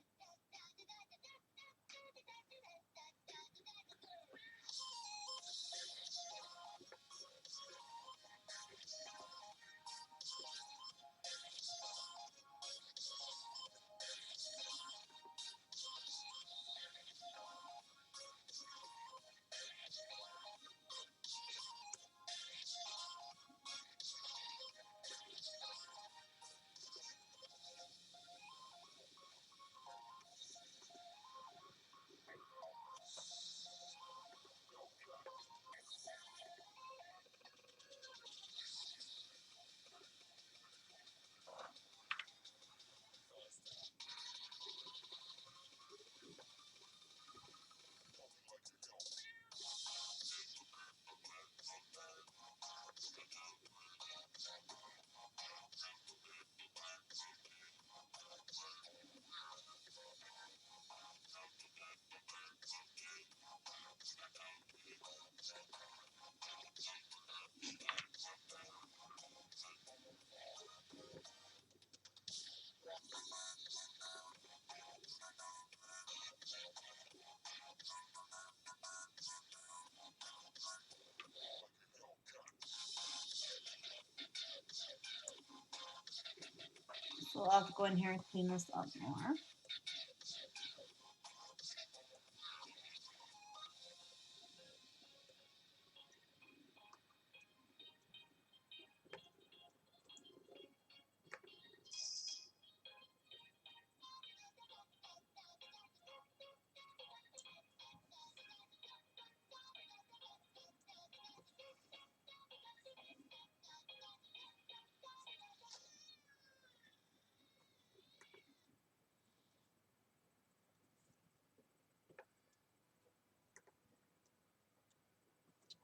So I'll have to go in here and clean this up more.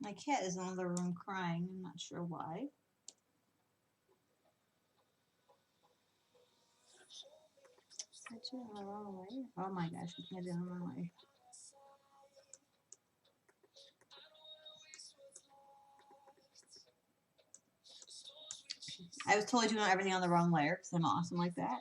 My cat is in another room crying. I'm not sure why. Is it on the wrong way? Oh my gosh, I can't do it on the wrong way. I was totally doing everything on the wrong layer because I'm awesome like that.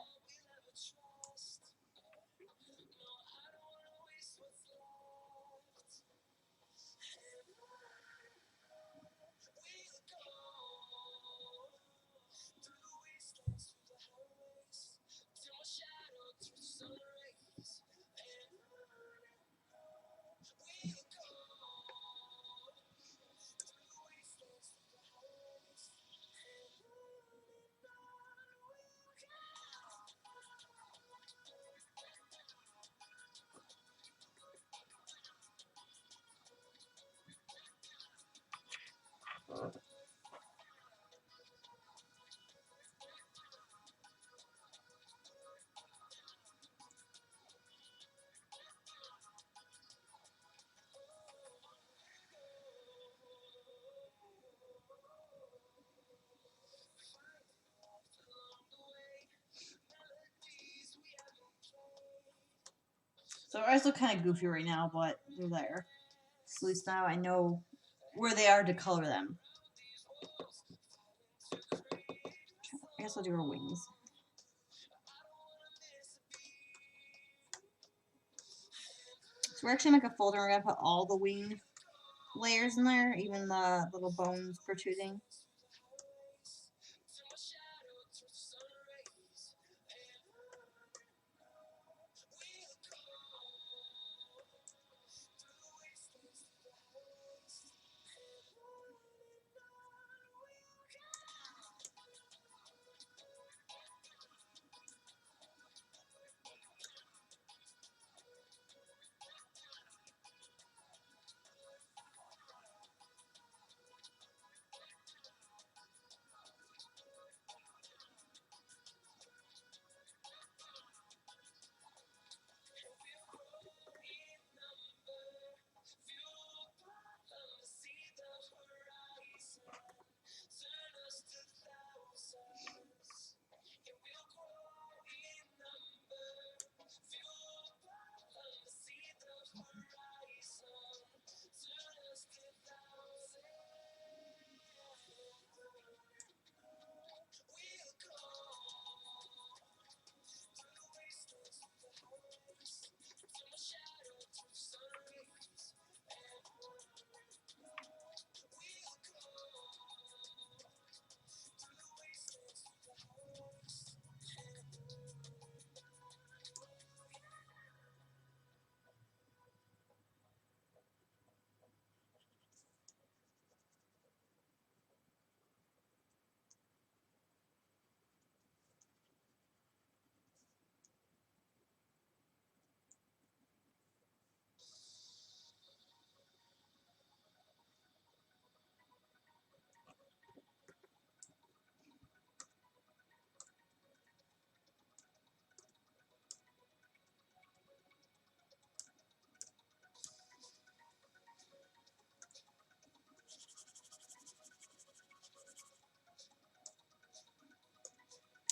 So our eyes look kind of goofy right now, but they're there. So at least now I know where they are to color them. I guess I'll do her wings. So we're actually going to make a folder and we're going to put all the wing layers in there, even the little bones protruding.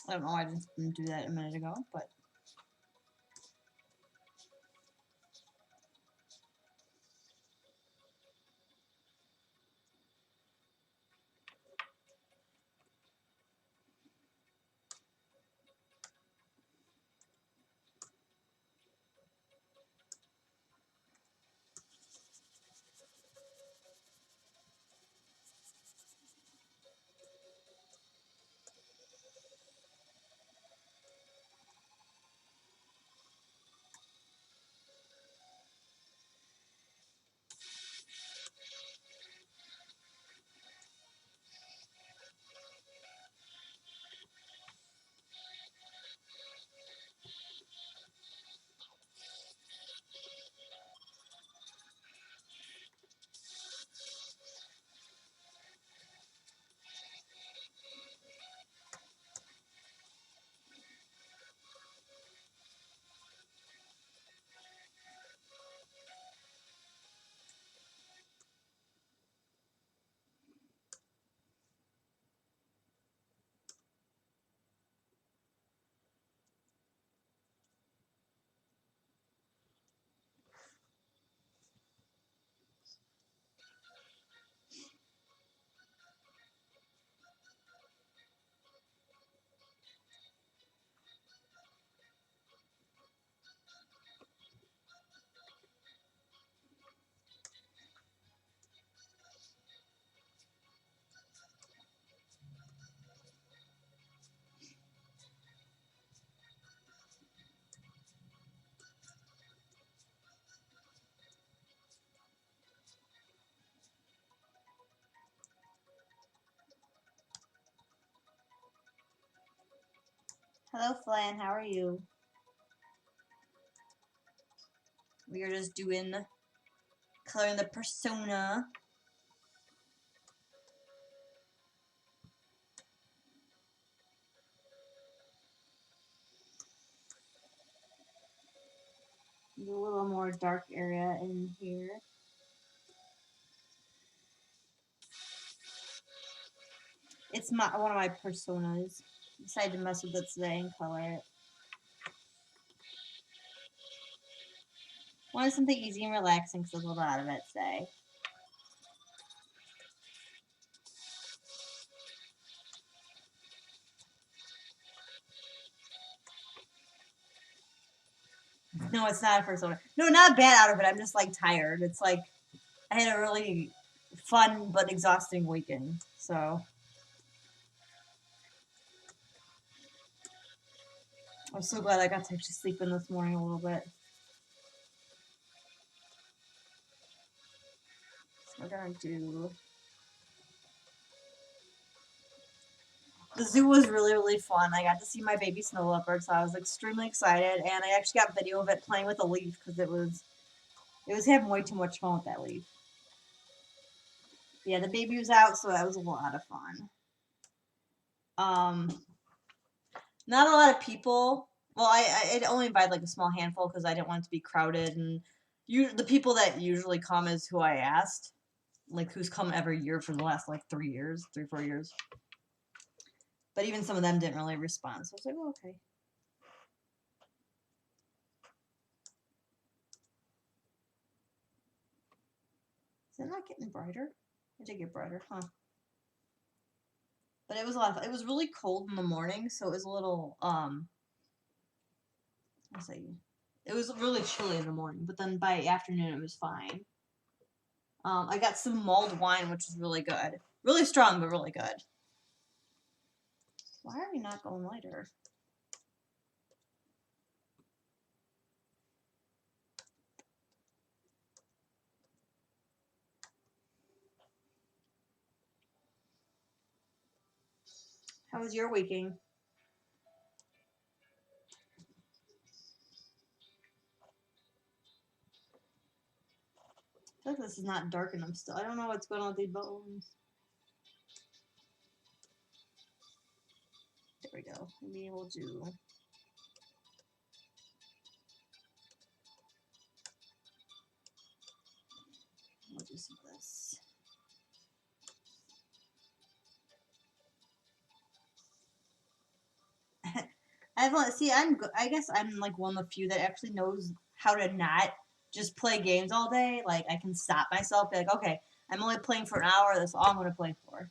I don't know why I didn't do that a minute ago, but Hello, Flan. How are you? We are just doing coloring the persona. There's a little more dark area in here. It's one of my personas. I decided to mess with it today and color it. Wanted something easy and relaxing because there's a lot of it today. No, it's not a persona. No, not a bad outfit. I'm just like tired. It's like I had a really fun but exhausting weekend. So I'm so glad I got to actually sleep in this morning a little bit. So we're gonna do. The zoo was really, really fun. I got to see my baby snow leopard, so I was extremely excited. And I actually got video of it playing with a leaf because it was having way too much fun with that leaf. Yeah, the baby was out, so that was a lot of fun. Not a lot of people. Well, I only invited like a small handful because I didn't want it to be crowded. And the people that usually come is who I asked, like who's come every year for the last like 3 years, 4 years. But even some of them didn't really respond, so I was like, oh, okay. Is it not getting brighter? It did get brighter, huh? But it was a lot of fun. It was really cold in the morning, so it was a little, let's see. It was really chilly in the morning, but then by afternoon it was fine. I got some mulled wine, which was really good. Really strong, but really good. Why are we not going lighter? How was your weekend? I feel like this is not dark enough still. I don't know what's going on with these bones. There we go. Maybe we'll do... We'll do some of this. I guess I'm like one of the few that actually knows how to not just play games all day. Like I can stop myself, be like, okay, I'm only playing for an hour. That's all I'm gonna play for.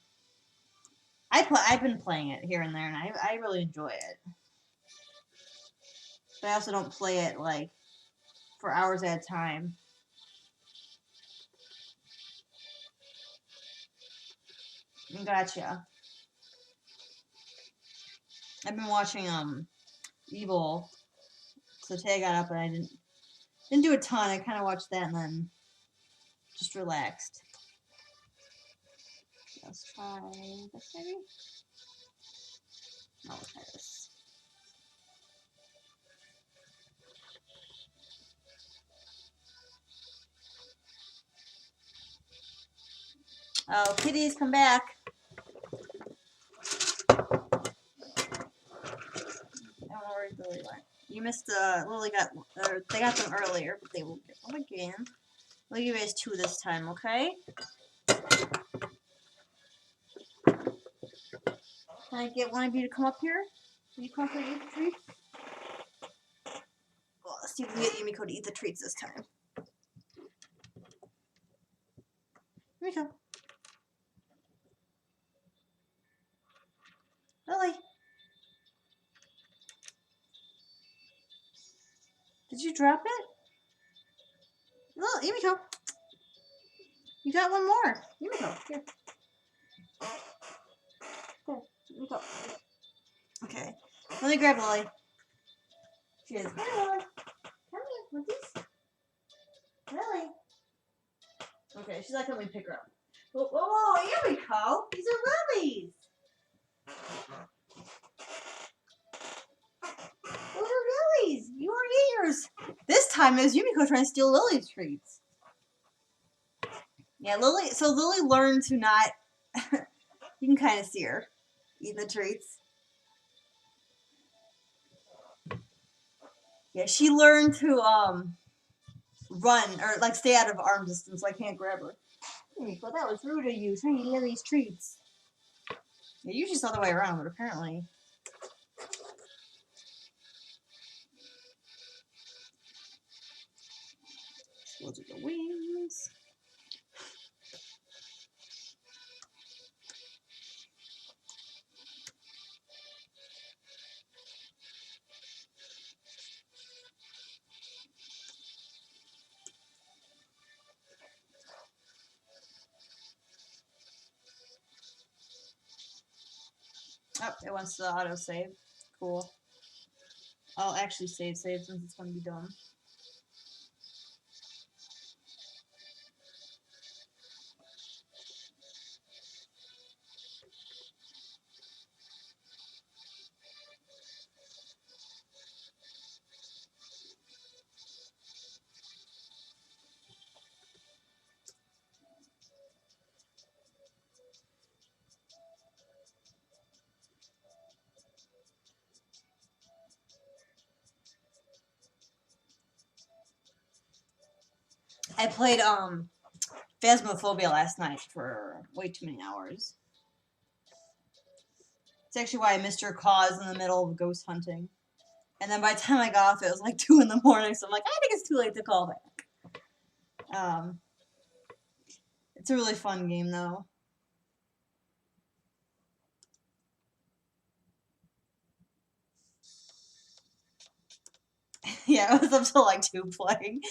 I've been playing it here and there, and I really enjoy it. But I also don't play it like for hours at a time. Gotcha. I've been watching Evil. So today I got up and I didn't do a ton. I kind of watched that and then just relaxed. Let's try this maybe. No, let's try this. Oh, kitties, come back. I don't know where Lily went. You missed, Lily got, they got them earlier, but they will get them again. We'll give you guys 2 this time, okay? Can I get one of you to come up here? Will you come up here and eat the treats? Well, let's see if we can get Yumiko to eat the treats this time. Yumiko. Lily. Did you drop it? No, Yumiko. You got one more. Yumiko, here. There, Yumiko. Okay. Let me grab Lily. She is. Hi, Lily. Come here, Wookies. Lily. Okay, she's like, let me pick her up. Whoa, whoa, whoa, here we go. These are Lily's. time is Yumiko trying to steal Lily's treats. Yeah, Lily. So Lily learned to not. You can kind of see her eating the treats. Yeah, she learned to run or like stay out of arm distance, so I can't grab her. But that was rude of you, trying to eat Lily's treats. Yeah, usually it's the other way around, but apparently. Those are the wings. Oh, it wants to auto save. Cool. I'll actually save since it's going to be done. I played Phasmophobia last night for way too many hours. It's actually why I missed your cause in the middle of ghost hunting. And then by the time I got off, it was like 2 in the morning, so I'm like, I think it's too late to call back. It's a really fun game, though. Yeah, it was up till like 2 playing.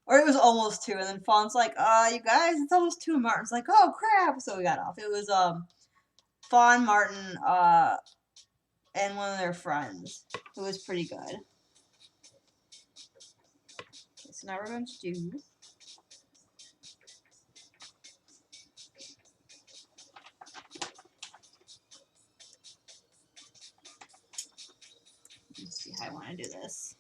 Or it was almost 2, and then Fawn's like, you guys, it's almost 2. And Martin's like, oh, crap. So we got off. It was, Fawn, Martin, and one of their friends, who was pretty good. Okay, so now we're going to do... Let's see how I want to do this.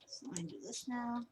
So let me do this now.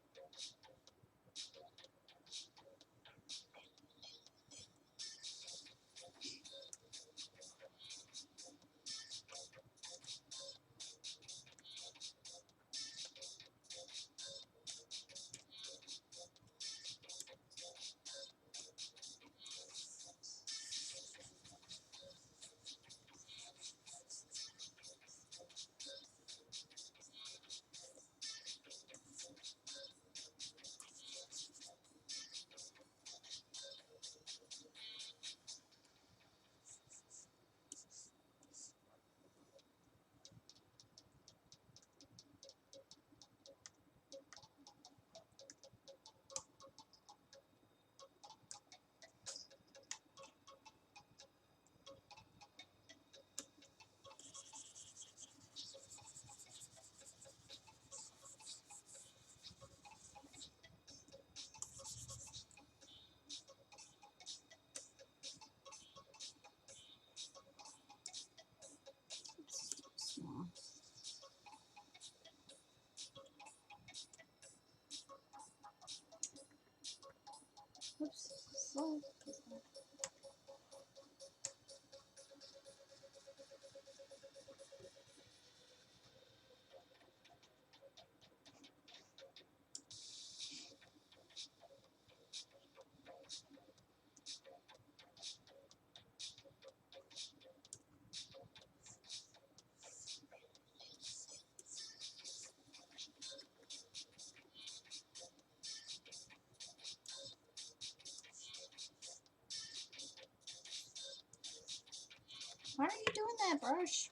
that brush.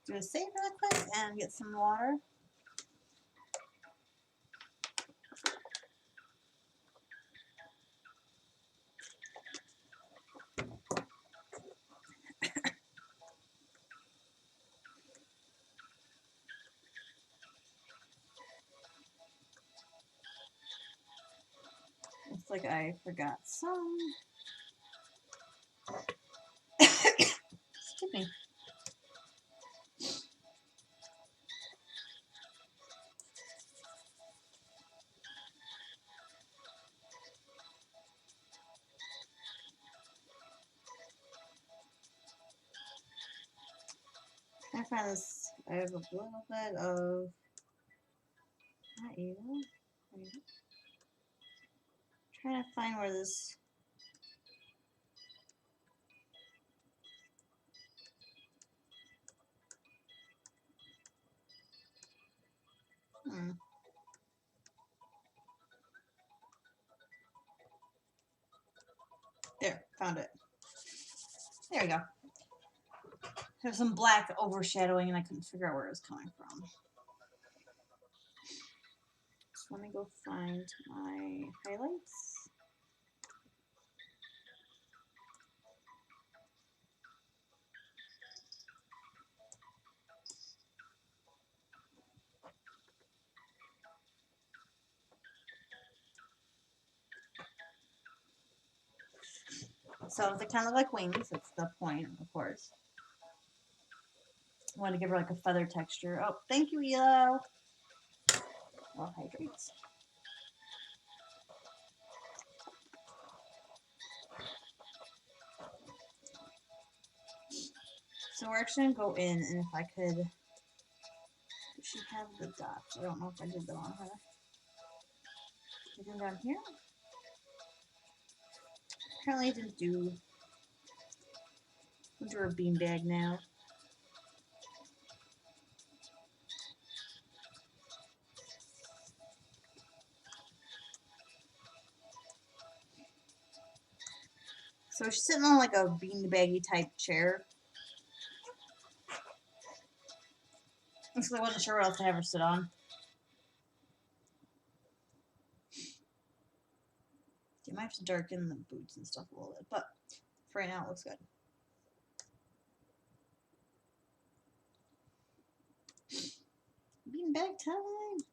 do a save real quick and get some water. Looks like I forgot some. Excuse me. I find this. I have a little bit of. Not you. Trying to find where this. There, found it. There we go. There's some black overshadowing and I couldn't figure out where it was coming from. Just let me go find my highlights. So they kind of like wings. That's the point, of course. I want to give her like a feather texture. Oh, thank you, Elo. Well, hydrates. So we're actually gonna go in, and if I could, does she have the dots? I don't know if I did them on her. Anything down here? Apparently I didn't do. We'll do her beanbag now. So she's sitting on like a beanbaggy type chair. So I wasn't sure what else to have her sit on. You might have to darken the boots and stuff a little bit, but for right now it looks good. Beanbag time!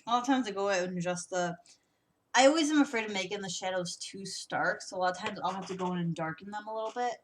A lot of times I go out and adjust the. I always am afraid of making the shadows too stark, so a lot of times I'll have to go in and darken them a little bit.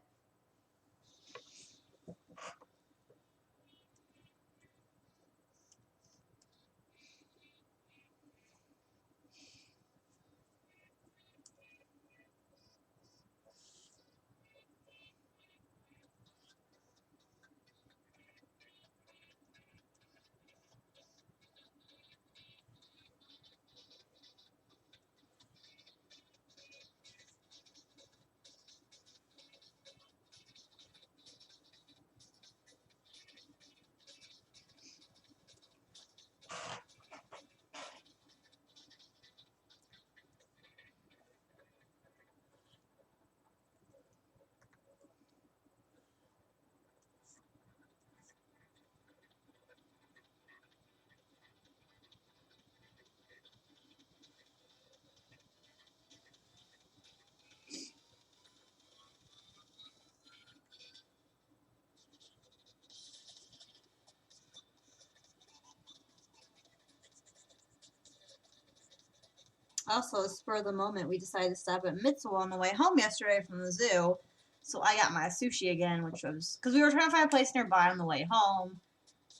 Also, spur of the moment, we decided to stop at Mitsuo on the way home yesterday from the zoo. So I got my sushi again, which was because we were trying to find a place nearby on the way home,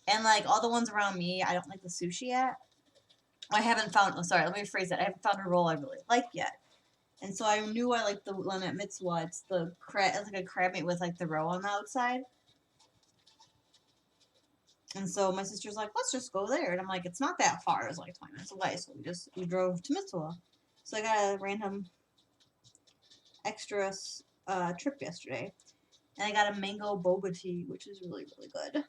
and like all the ones around me, I don't like the sushi at. I haven't found. Oh, sorry, let me rephrase that. I haven't found a roll I really like yet, and so I knew I liked the one at Mitsuo. It's the crab. It's like a crab meat with like the roe on the outside. And so my sister's like, let's just go there. And I'm like, it's not that far. It's like 20 minutes away. So we drove to Mitsuo. So I got a random extra trip yesterday. And I got a mango boba tea, which is really, really good.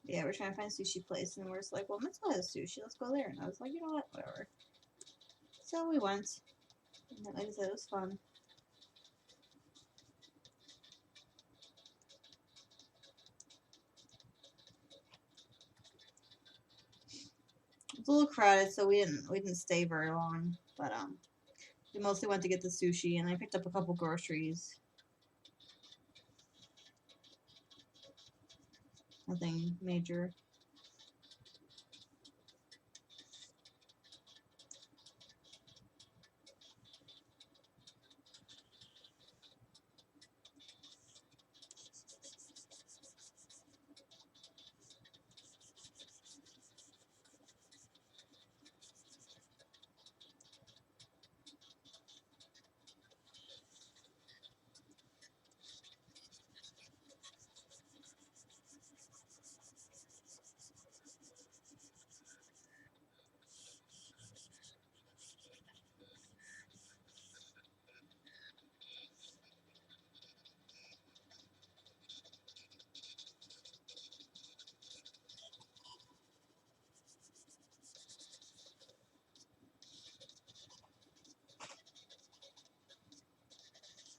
Yeah, we're trying to find a sushi place, and we're just like, well, Mitzvah has sushi. Let's go there. And I was like, you know what? Whatever. So we went. And like I said, it was fun. It was a little crowded, so we didn't stay very long. But we mostly went to get the sushi, and I picked up a couple groceries. Nothing major.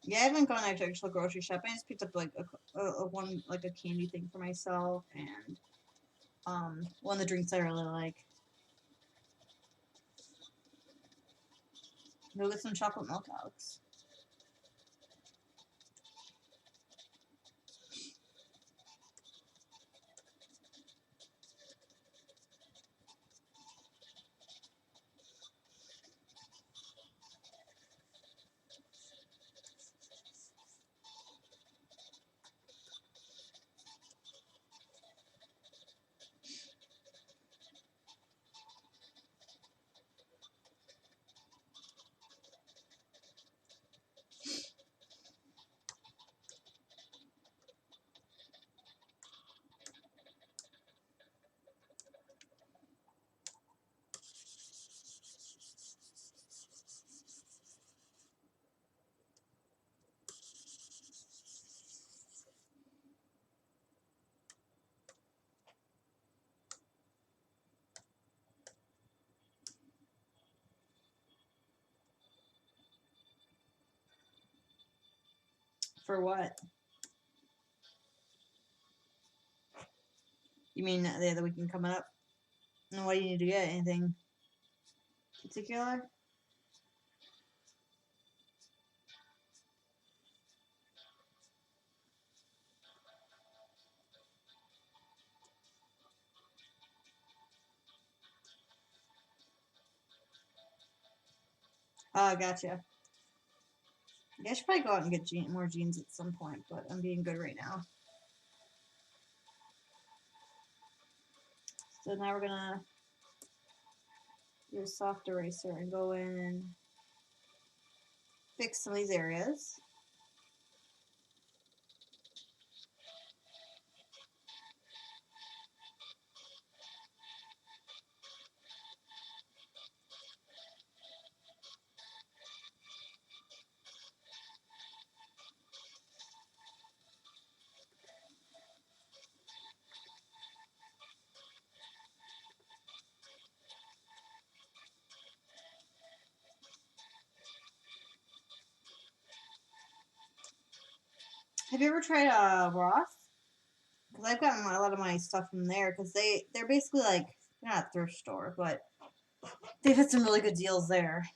Yeah, I haven't gone to actual grocery shop. I just picked up like a candy thing for myself and one of the drinks I really like. Go get some chocolate milk, Alex. For what? You mean the other weekend coming up? And what do you need to get? Anything particular? Oh, gotcha. Yeah, I should probably go out and get more jeans at some point, but I'm being good right now. So now we're gonna do a soft eraser and go in and fix some of these areas. Have you ever tried Ross? Because I've gotten a lot of my stuff from there. Because they're basically like they're not a thrift store, but they've had some really good deals there.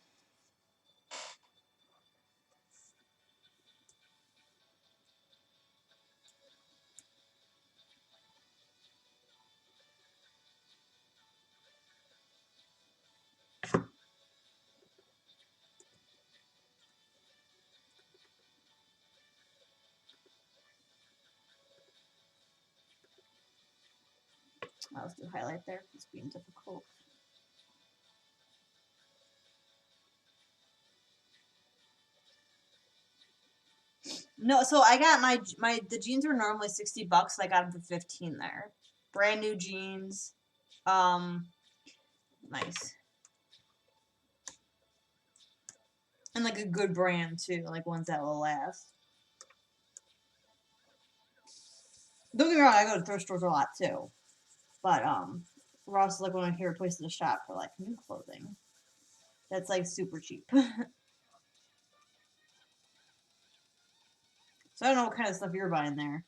Let's do highlight there. It's being difficult. No, so I got the jeans were normally $60. I got them for 15 there. Brand new jeans. Nice. And like a good brand too, like ones that will last. Don't get me wrong, I go to thrift stores a lot too. But Ross is like one of my favorite places to shop for like new clothing. That's like super cheap. So I don't know what kind of stuff you're buying there.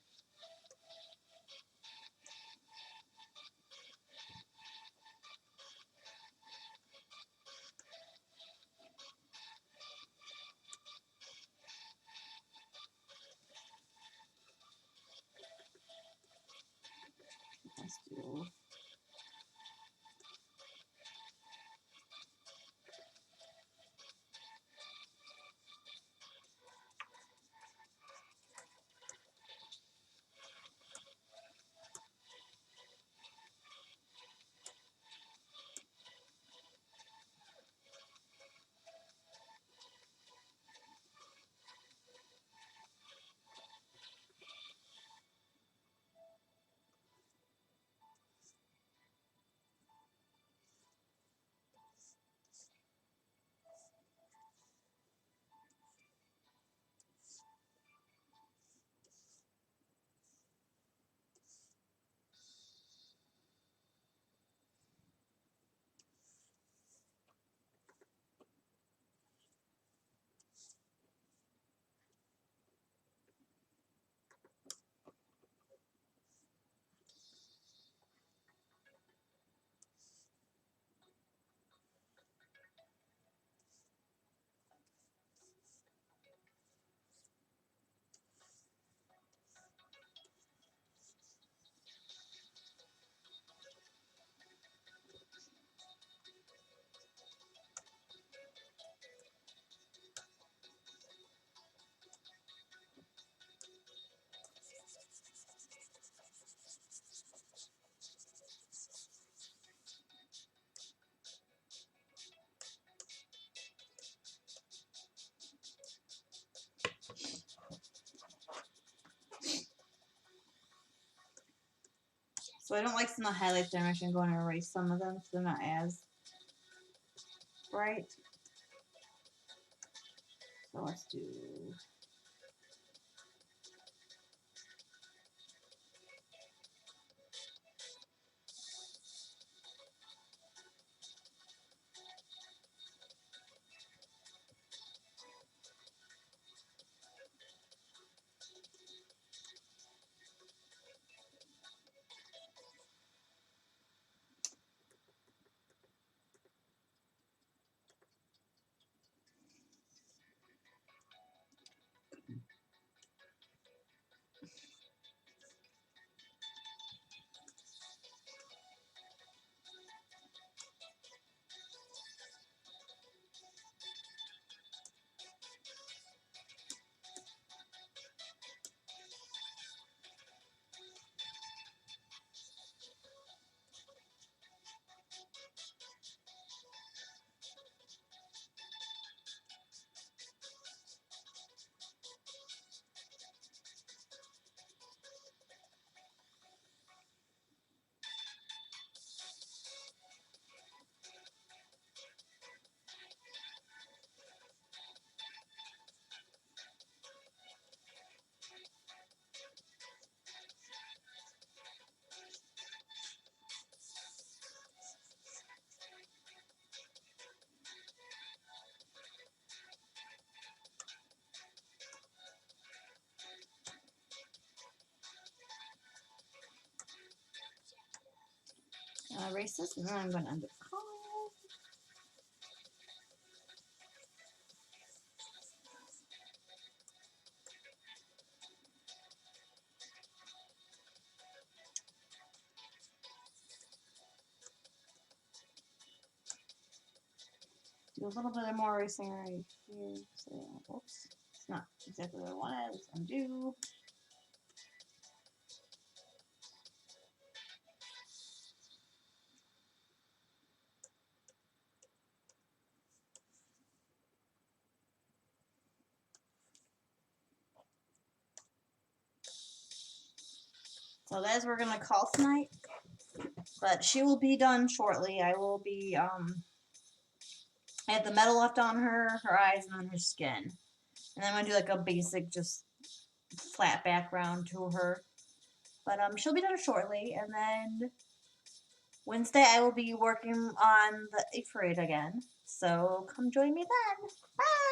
Let's do. So I don't like some of the highlights there. I'm actually going to erase some of them so they're not as bright. So let's do. Erase this, and then I'm going to undo the color. Do a little bit of more erasing right here. So, oops, it's not exactly what I wanted. Let's undo. So that is what we're gonna call tonight. But she will be done shortly. I will be I have the metal left on her, her eyes, and then her skin. And then I'm gonna do like a basic just flat background to her. But she'll be done shortly, and then Wednesday, I will be working on the Ifrit again. So come join me then. Bye.